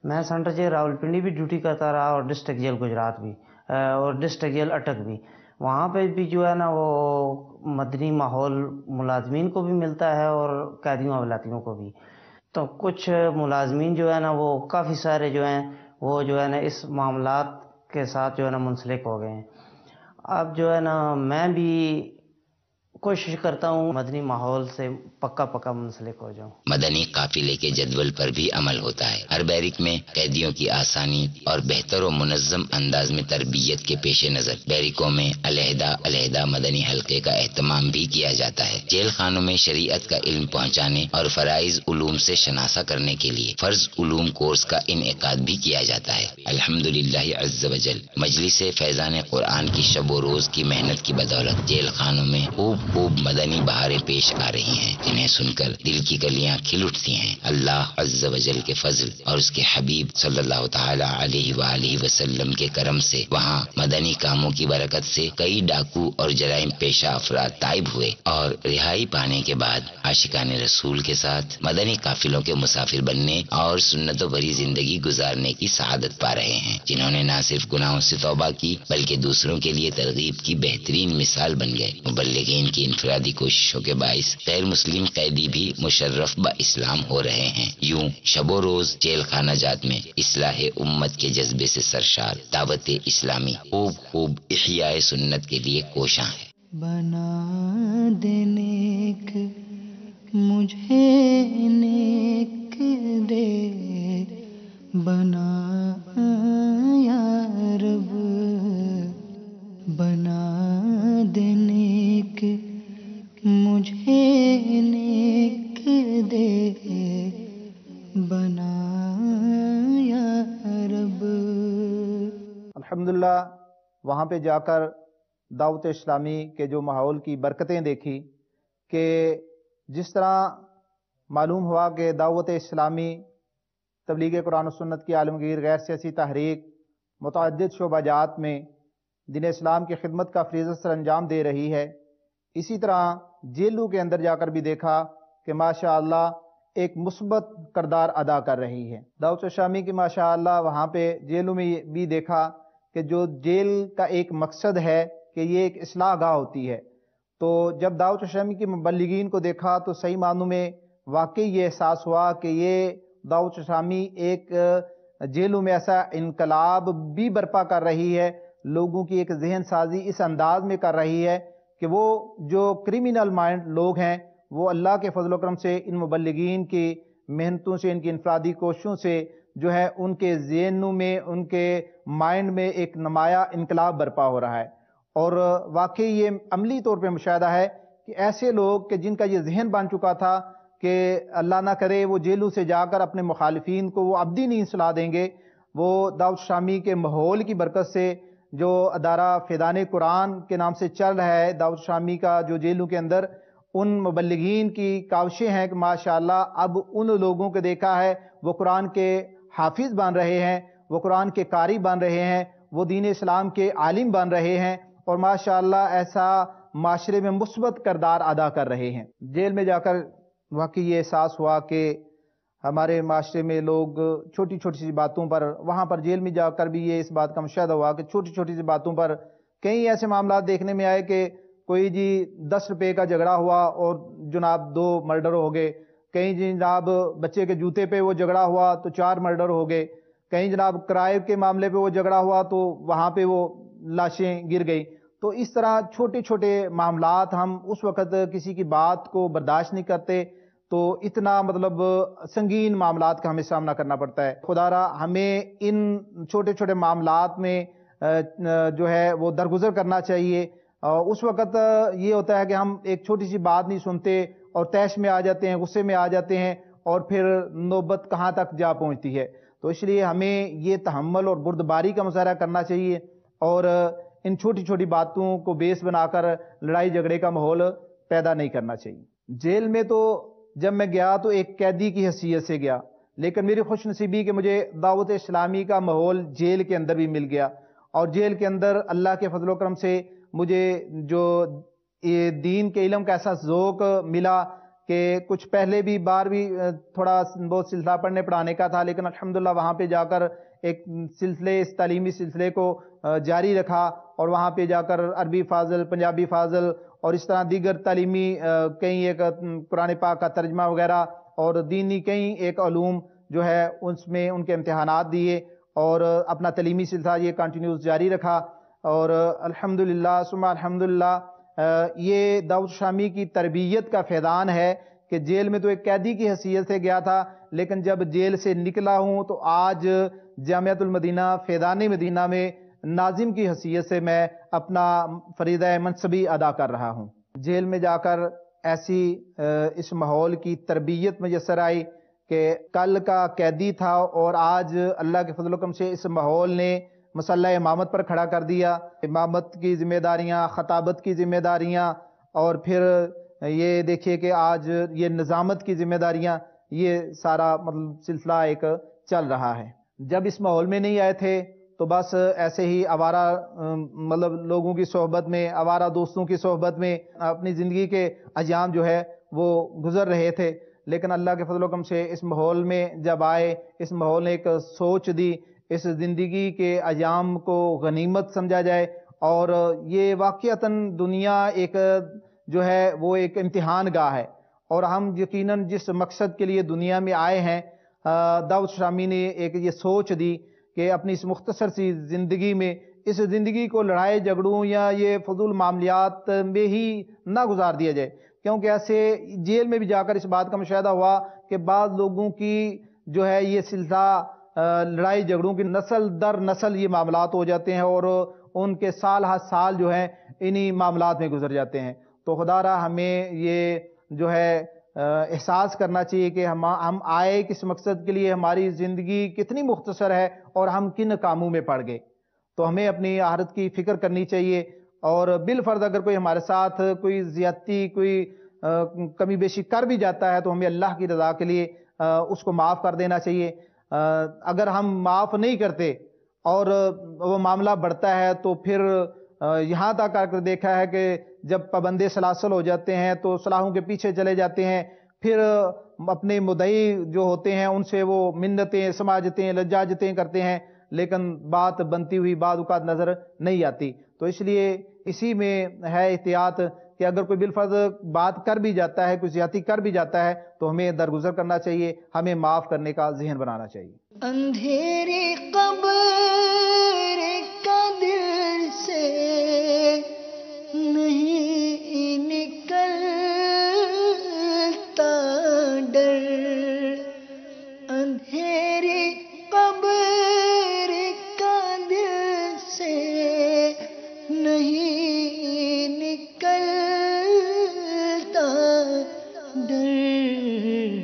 میں سینٹرل جیل راولپنڈی بھی ڈیوٹی کرتا رہا، اور ڈسٹرکٹ جیل گجرات بھی، اور ڈسٹرکٹ جیل اٹک بھی۔ وہاں پہ بھی جو ہے نا وہ مدنی ماحول ملازمین کو بھی ملتا ہے اور قیدیوں اغلاطیوں کو بھی۔ تو کچھ ملازمین جو ہے نا وہ کافی سارے جو ہیں وہ جو ہے نا اس معاملات کے ساتھ جو ہے نا منسلک ہو گئے ہیں۔ اب جو ہے نا میں بھی کوشش کرتا ہوں مدنی ماحول سے پکا منسلک ہو جاؤں۔ مدنی قافلے کے جدول پر بھی عمل ہوتا ہے۔ ہر بیرک میں قیدیوں کی آسانی اور بہتر و منظم انداز میں تربیت کے پیش نظر بیرکوں میں علیحدہ مدنی حلقے کا اہتمام بھی کیا جاتا ہے۔ جیل خانوں میں شریعت کا علم پہنچانے اور فرائض علوم سے شناسا کرنے کے لیے فرض علوم کورس کا انعقاد بھی کیا جاتا ہے۔ الحمدللہ عز وجل مجلس فیضان قرآن کی شب و روز کی محنت کی بدولت جیل خانوں میں خوب مدنی بہاریں پیش آ رہی ہیں، جنہیں سن کر دل کی کلیاں کھل اٹھتی ہیں۔ اللہ عز و جل کے فضل اور اس کے حبیب صلی اللہ تعالی علیہ وآلہ وسلم کے کرم سے وہاں مدنی کاموں کی برکت سے کئی ڈاکو اور جرائم پیشہ افراد تائب ہوئے اور رہائی پانے کے بعد عاشقان رسول کے ساتھ مدنی قافلوں کے مسافر بننے اور سنتوں بھری زندگی گزارنے کی سعادت پا رہے ہیں، جنہوں نے نہ صرف گناہوں سے توبہ کی بلکہ دوسروں کے لیے ترغیب کی بہترین مثال بن گئے۔ مبلغین کی انفرادی کوششوں کے باعث غیر مسلم قیدی بھی مشرف با اسلام ہو رہے ہیں۔ یوں شب و روز جیل خانہ جات میں اصلاح امت کے جذبے سے سرشار دعوت اسلامی خوب احیاء سنت کے لیے کوشاں ہے۔ بنا دے نیک مجھے نیک دے، بنا یا رب، بنا دے نیک مجھے نیک دے، بنا یا رب۔ الحمدللہ وہاں پہ جا کر دعوت اسلامی کے جو ماحول کی برکتیں دیکھی کہ جس طرح معلوم ہوا کہ دعوت اسلامی تبلیغ قرآن و سنت کی عالمگیر غیر سیاسی تحریک متعدد شعبہ جات میں دین اسلام کی خدمت کا فریضہ سر انجام دے رہی ہے۔ اسی طرح جیلوں کے اندر جا کر بھی دیکھا کہ ماشاءاللہ ایک مثبت کردار ادا کر رہی ہے دعوت اسلامی کی۔ ماشاءاللہ وہاں پہ جیلوں میں بھی دیکھا کہ جو جیل کا ایک مقصد ہے کہ یہ ایک اصلاح گاہ ہوتی ہے، تو جب دعوت اسلامی کے مبلغین کو دیکھا تو صحیح معنوں میں واقعی یہ احساس ہوا کہ یہ دعوت اسلامی ایک جیلوں میں ایسا انقلاب بھی برپا کر رہی ہے، لوگوں کی ایک ذہن سازی اس انداز میں کر رہی ہے کہ وہ جو کریمنل مائنڈ لوگ ہیں وہ اللہ کے فضل و کرم سے ان مبلغین کی محنتوں سے، ان کی انفرادی کوششوں سے جو ہے ان کے ذہنوں میں، ان کے مائنڈ میں ایک نمایاں انقلاب برپا ہو رہا ہے۔ اور واقعی یہ عملی طور پہ مشاہدہ ہے کہ ایسے لوگ کہ جن کا یہ ذہن بن چکا تھا کہ اللہ نہ کرے وہ جیلوں سے جا کر اپنے مخالفین کو وہ ابدی نہیں سلا دیں گے، وہ دعوت اسلامی کے ماحول کی برکت سے جو ادارہ فیضان قرآن کے نام سے چل رہا ہے دعوت اسلامی کا، جو جیلوں کے اندر ان مبلغین کی کاوشیں ہیں کہ ماشاءاللہ اب ان لوگوں کو دیکھا ہے وہ قرآن کے حافظ بن رہے ہیں، وہ قرآن کے قاری بن رہے ہیں، وہ دین اسلام کے عالم بن رہے ہیں اور ماشاءاللہ ایسا معاشرے میں مثبت کردار ادا کر رہے ہیں۔ جیل میں جا کر واقعی یہ احساس ہوا کہ ہمارے معاشرے میں لوگ چھوٹی چھوٹی سی باتوں پر، وہاں پر جیل میں جا کر بھی یہ اس بات کا مشاہدہ ہوا کہ چھوٹی چھوٹی سی باتوں پر کئی ایسے معاملات دیکھنے میں آئے کہ کوئی جی 10 روپے کا جھگڑا ہوا اور جناب 2 مرڈر ہو گئے، کہیں جناب بچے کے جوتے پہ وہ جھگڑا ہوا تو 4 مرڈر ہو گئے، کہیں جناب کرائے کے معاملے پہ وہ جھگڑا ہوا تو وہاں پہ وہ لاشیں گر گئی۔ تو اس طرح چھوٹے چھوٹے معاملات ہم اس وقت کسی کی بات کو برداشت نہیں کرتے تو اتنا مطلب سنگین معاملات کا ہمیں سامنا کرنا پڑتا ہے۔ خدا را ہمیں ان چھوٹے چھوٹے معاملات میں جو ہے وہ درگزر کرنا چاہیے۔ اس وقت یہ ہوتا ہے کہ ہم ایک چھوٹی سی بات نہیں سنتے اور طیش میں آ جاتے ہیں، غصے میں آ جاتے ہیں اور پھر نوبت کہاں تک جا پہنچتی ہے۔ تو اس لیے ہمیں یہ تحمل اور بردباری کا مظاہرہ کرنا چاہیے اور ان چھوٹی چھوٹی باتوں کو بیس بنا کر لڑائی جھگڑے کا ماحول پیدا نہیں کرنا چاہیے۔ جیل میں تو جب میں گیا تو ایک قیدی کی حیثیت سے گیا، لیکن میری خوش نصیبی کہ مجھے دعوت اسلامی کا ماحول جیل کے اندر بھی مل گیا اور جیل کے اندر اللہ کے فضل و کرم سے مجھے جو دین کے علم کا ایسا ذوق ملا کہ کچھ پہلے بھی بار بھی تھوڑا بہت سلسلہ پڑھنے پڑھانے کا تھا، لیکن الحمدللہ وہاں پہ جا کر ایک سلسلے، اس تعلیمی سلسلے کو جاری رکھا اور وہاں پہ جا کر عربی فاضل، پنجابی فاضل اور اس طرح دیگر تعلیمی کئی ایک قرآن پاک کا ترجمہ وغیرہ اور دینی کئی ایک علوم جو ہے اس میں ان کے امتحانات دیے اور اپنا تعلیمی سلسلہ یہ کنٹینیوس جاری رکھا، اور الحمدللہ ثم الحمدللہ یہ دعوت شامی کی تربیت کا فیضان ہے کہ جیل میں تو ایک قیدی کی حیثیت سے گیا تھا، لیکن جب جیل سے نکلا ہوں تو آج جامعۃ المدینہ فیضان مدینہ میں ناظم کی حیثیت سے میں اپنا فریضہ منصبی ادا کر رہا ہوں۔ جیل میں جا کر ایسی اس ماحول کی تربیت میسر آئی کہ کل کا قیدی تھا اور آج اللہ کے فضل و کرم سے اس ماحول نے مسلح امامت پر کھڑا کر دیا۔ امامت کی ذمہ داریاں، خطابت کی ذمہ داریاں، اور پھر یہ دیکھیے کہ آج یہ نظامت کی ذمہ داریاں، یہ سارا مطلب سلسلہ ایک چل رہا ہے۔ جب اس ماحول میں نہیں آئے تھے تو بس ایسے ہی آوارہ مطلب لوگوں کی صحبت میں، آوارہ دوستوں کی صحبت میں اپنی زندگی کے ایام جو ہے وہ گزر رہے تھے، لیکن اللہ کے فضل و کرم سے اس ماحول میں جب آئے، اس ماحول نے ایک سوچ دی، اس زندگی کے ایام کو غنیمت سمجھا جائے، اور یہ واقعتاً دنیا ایک جو ہے وہ ایک امتحان گاہ ہے، اور ہم یقیناً جس مقصد کے لیے دنیا میں آئے ہیں، دعوت شامی نے ایک یہ سوچ دی کہ اپنی اس مختصر سی زندگی میں اس زندگی کو لڑائی جھگڑوں یا یہ فضول معاملات میں ہی نہ گزار دیا جائے، کیونکہ ایسے جیل میں بھی جا کر اس بات کا مشاہدہ ہوا کہ بعض لوگوں کی جو ہے یہ سلسلہ لڑائی جھگڑوں کی نسل در نسل یہ معاملات ہو جاتے ہیں، اور ان کے سال ہر سال جو ہے انہی معاملات میں گزر جاتے ہیں۔ تو خدا را ہمیں یہ جو ہے احساس کرنا چاہیے کہ ہم آئے کس مقصد کے لیے، ہماری زندگی کتنی مختصر ہے اور ہم کن کاموں میں پڑ گئے۔ تو ہمیں اپنی آخرت کی فکر کرنی چاہیے، اور بالفرض اگر کوئی ہمارے ساتھ کوئی زیادتی، کوئی کمی بیشی کر بھی جاتا ہے تو ہمیں اللہ کی رضا کے لیے اس کو معاف کر دینا چاہیے۔ اگر ہم معاف نہیں کرتے اور وہ معاملہ بڑھتا ہے تو پھر یہاں تک آ کر دیکھا ہے کہ جب پابند سلاسل ہو جاتے ہیں تو صلاحوں کے پیچھے چلے جاتے ہیں، پھر اپنے مدعی جو ہوتے ہیں ان سے وہ منتیں، سماجتیں، لجاجتیں کرتے ہیں، لیکن بات بنتی ہوئی بعض اوقات نظر نہیں آتی۔ تو اس لیے اسی میں ہے احتیاط کہ اگر کوئی بالفرض بات کر بھی جاتا ہے، کوئی زیادتی کر بھی جاتا ہے تو ہمیں درگزر کرنا چاہیے، ہمیں معاف کرنے کا ذہن بنانا چاہیے۔ اندھیری قبر کا دل سے نہیں نکلتا ڈر، اندھیری قبر کا دل سے نہیں نکلتا ڈر،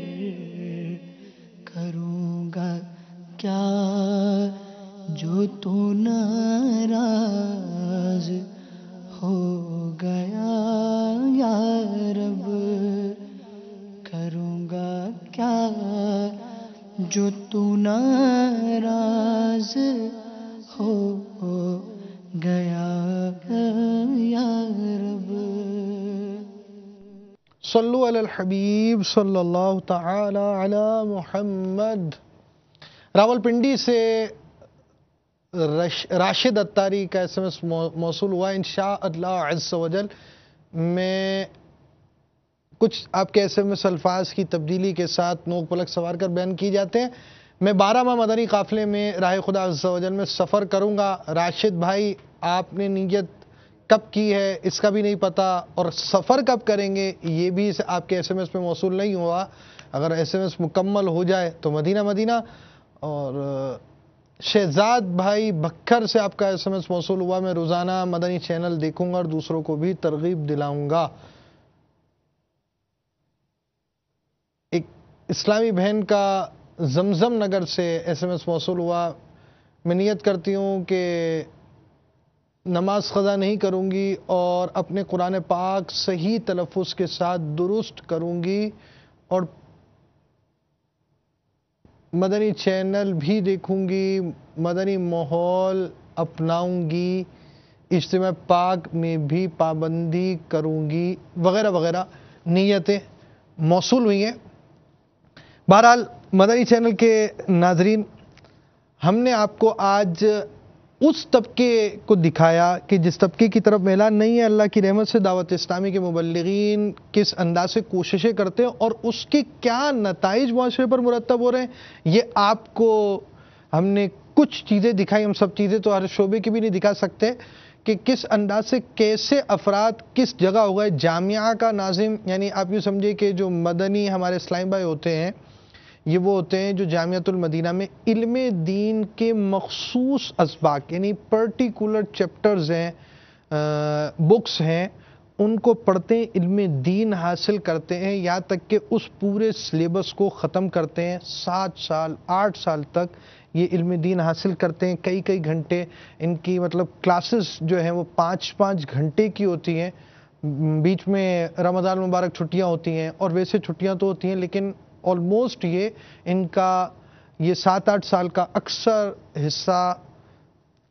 کروں گا کیا جو تو ناراض ہو گیا یا رب، کروں گا کیا جو تو ناراض ہو گیا یا رب۔ صلو علی الحبیب صلی اللہ تعالی علی محمد۔ راولپنڈی سے راشد اتاری کا ایس ایم ایس موصول ہوا۔ انشاء اللہ عز و جل میں کچھ آپ کے ایس ایم ایس الفاظ کی تبدیلی کے ساتھ نوک پلک سوار کر بیان کی جاتے ہیں۔ میں 12 ماہ مدنی قافلے میں راہ خدا عز و جل میں سفر کروں گا۔ راشد بھائی آپ نے نیت کب کی ہے اس کا بھی نہیں پتا، اور سفر کب کریں گے یہ بھی آپ کے ایس ایم ایس میں موصول نہیں ہوا۔ اگر ایس ایم ایس مکمل ہو جائے تو مدینہ مدینہ۔ اور شہزاد بھائی بکھر سے آپ کا ایس ایم ایس موصول ہوا، میں روزانہ مدنی چینل دیکھوں گا اور دوسروں کو بھی ترغیب دلاؤں گا۔ ایک اسلامی بہن کا زمزم نگر سے ایس ایم ایس موصول ہوا، میں نیت کرتی ہوں کہ نماز قضا نہیں کروں گی اور اپنے قرآن پاک صحیح تلفظ کے ساتھ درست کروں گی، اور مدنی چینل بھی دیکھوں گی، مدنی ماحول اپناؤں گی، اجتماع پاک میں بھی پابندی کروں گی، وغیرہ وغیرہ نیتیں موصول ہوئی ہیں۔ بہرحال مدنی چینل کے ناظرین، ہم نے آپ کو آج اس طبقے کو دکھایا کہ جس طبقے کی طرف میلان نہیں ہے۔ اللہ کی رحمت سے دعوت اسلامی کے مبلغین کس انداز سے کوششیں کرتے ہیں اور اس کے کیا نتائج معاشرے پر مرتب ہو رہے ہیں، یہ آپ کو ہم نے کچھ چیزیں دکھائی. ہم سب چیزیں تو ہر شعبے کی بھی نہیں دکھا سکتے کہ کس انداز سے کیسے افراد کس جگہ ہو گئے. جامعہ کا ناظم یعنی آپ یوں سمجھے کہ جو مدنی ہمارے اسلام بھائی ہوتے ہیں یہ وہ ہوتے ہیں جو جامعۃ المدینہ میں علم دین کے مخصوص اسباق یعنی پرٹیکولر چیپٹرز ہیں، بکس ہیں، ان کو پڑھتے ہیں، علم دین حاصل کرتے ہیں، یہاں تک کہ اس پورے سلیبس کو ختم کرتے ہیں. 7 سال 8 سال تک یہ علم دین حاصل کرتے ہیں. کئی گھنٹے ان کی مطلب کلاسز جو ہیں وہ 5 گھنٹے کی ہوتی ہیں. بیچ میں رمضان مبارک چھٹیاں ہوتی ہیں اور ویسے چھٹیاں تو ہوتی ہیں لیکن آلموسٹ یہ ان کا یہ 7-8 سال کا اکثر حصہ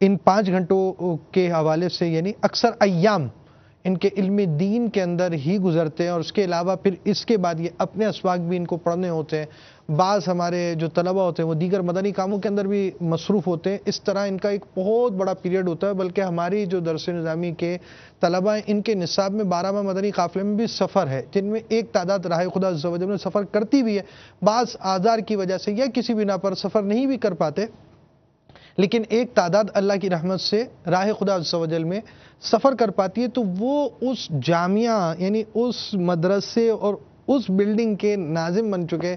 ان 5 گھنٹوں کے حوالے سے یعنی اکثر ایام ان کے علم دین کے اندر ہی گزرتے ہیں. اور اس کے علاوہ پھر اس کے بعد یہ اپنے اسباق بھی ان کو پڑھنے ہوتے ہیں. بعض ہمارے جو طلبہ ہوتے ہیں وہ دیگر مدنی کاموں کے اندر بھی مصروف ہوتے ہیں. اس طرح ان کا ایک بہت بڑا پیریڈ ہوتا ہے. بلکہ ہماری جو درس نظامی کے طلبہ ہیں ان کے نصاب میں 12 ماہ مدنی قافلے میں بھی سفر ہے، جن میں ایک تعداد راہ خدا عز و جل میں سفر کرتی بھی ہے. بعض اعذار کی وجہ سے یا کسی بنا پر سفر نہیں بھی کر پاتے، لیکن ایک تعداد اللہ کی رحمت سے راہ خدا عز و جل میں سفر کر پاتی ہے. تو وہ اس جامعہ یعنی اس مدرسے اور اس بلڈنگ کے ناظم بن چکے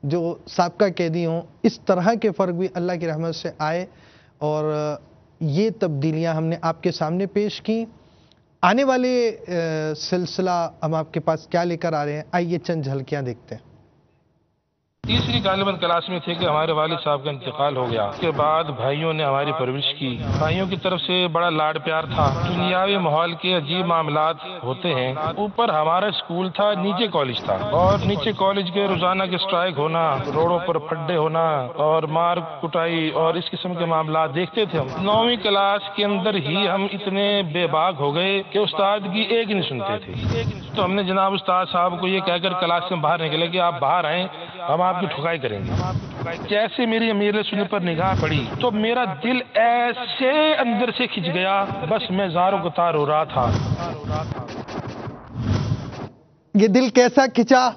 جو سابقہ قیدی ہوں. اس طرح کے فرق بھی اللہ کی رحمت سے آئے اور یہ تبدیلیاں ہم نے آپ کے سامنے پیش کی. آنے والے سلسلہ ہم آپ کے پاس کیا لے کر آ رہے ہیں، آئیے چند جھلکیاں دیکھتے ہیں. تیسری غالباً کلاس میں تھے کہ ہمارے والد صاحب کا انتقال ہو گیا. اس کے بعد بھائیوں نے ہماری پرورش کی. بھائیوں کی طرف سے بڑا لاڈ پیار تھا. دنیاوی ماحول کے عجیب معاملات ہوتے ہیں. اوپر ہمارا اسکول تھا، نیچے کالج تھا، اور نیچے کالج کے روزانہ کے اسٹرائک ہونا، روڈوں پر پھڈے ہونا اور مار کٹائی اور اس قسم کے معاملات دیکھتے تھے. ہم 9ویں کلاس کے اندر ہی ہم اتنے بے باک ہو گئے کہ استاد کی ایک نہیں سنتے تھے. تو ہم نے جناب استاد صاحب کو یہ کہہ کر کلاس سے باہر نکلے کہ آپ باہر آئیں، ہم آپ کی ٹھکائی کریں گے. جیسے میری امیر سننے پر نگاہ پڑی تو میرا دل ایسے اندر سے کھنچ گیا، بس میں زاروں کو تار ہو رہا تھا. یہ دل کیسا کھنچا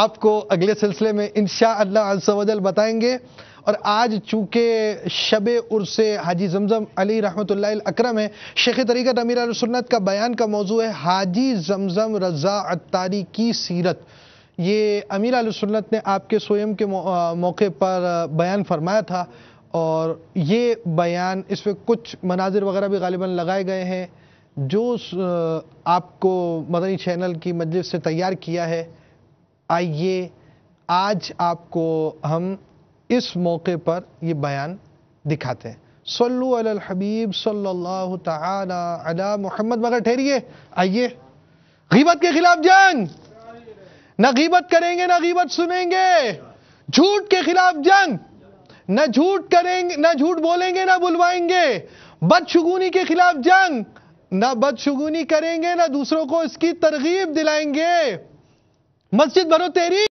آپ کو اگلے سلسلے میں انشاءاللہ عز و جل بتائیں گے. اور آج چونکہ شب عرس حاجی زمزم علی رحمۃ اللہ الاکرم ہے، شیخ طریقت امیر اہل سنت کا بیان کا موضوع ہے حاجی زمزم رضا عطاری کی سیرت. یہ امیر اہل سنت نے آپ کے سوئم کے موقع پر بیان فرمایا تھا اور یہ بیان اس میں کچھ مناظر وغیرہ بھی غالباً لگائے گئے ہیں جو آپ کو مدنی چینل کی مجلس سے تیار کیا ہے. آئیے آج آپ کو ہم اس موقع پر یہ بیان دکھاتے ہیں. صلو علی الحبیب صلی اللہ تعالی علی محمد. مگر ٹھہریے، آئیے. غیبت کے خلاف جنگ، نہ غیبت کریں گے نہ غیبت سنیں گے. جھوٹ کے خلاف جنگ، نہ جھوٹ کریں گے، نہ جھوٹ بولیں گے نہ بلوائیں گے. بدشگونی کے خلاف جنگ، نہ بدشگونی کریں گے نہ دوسروں کو اس کی ترغیب دلائیں گے. مسجد بھرو تیری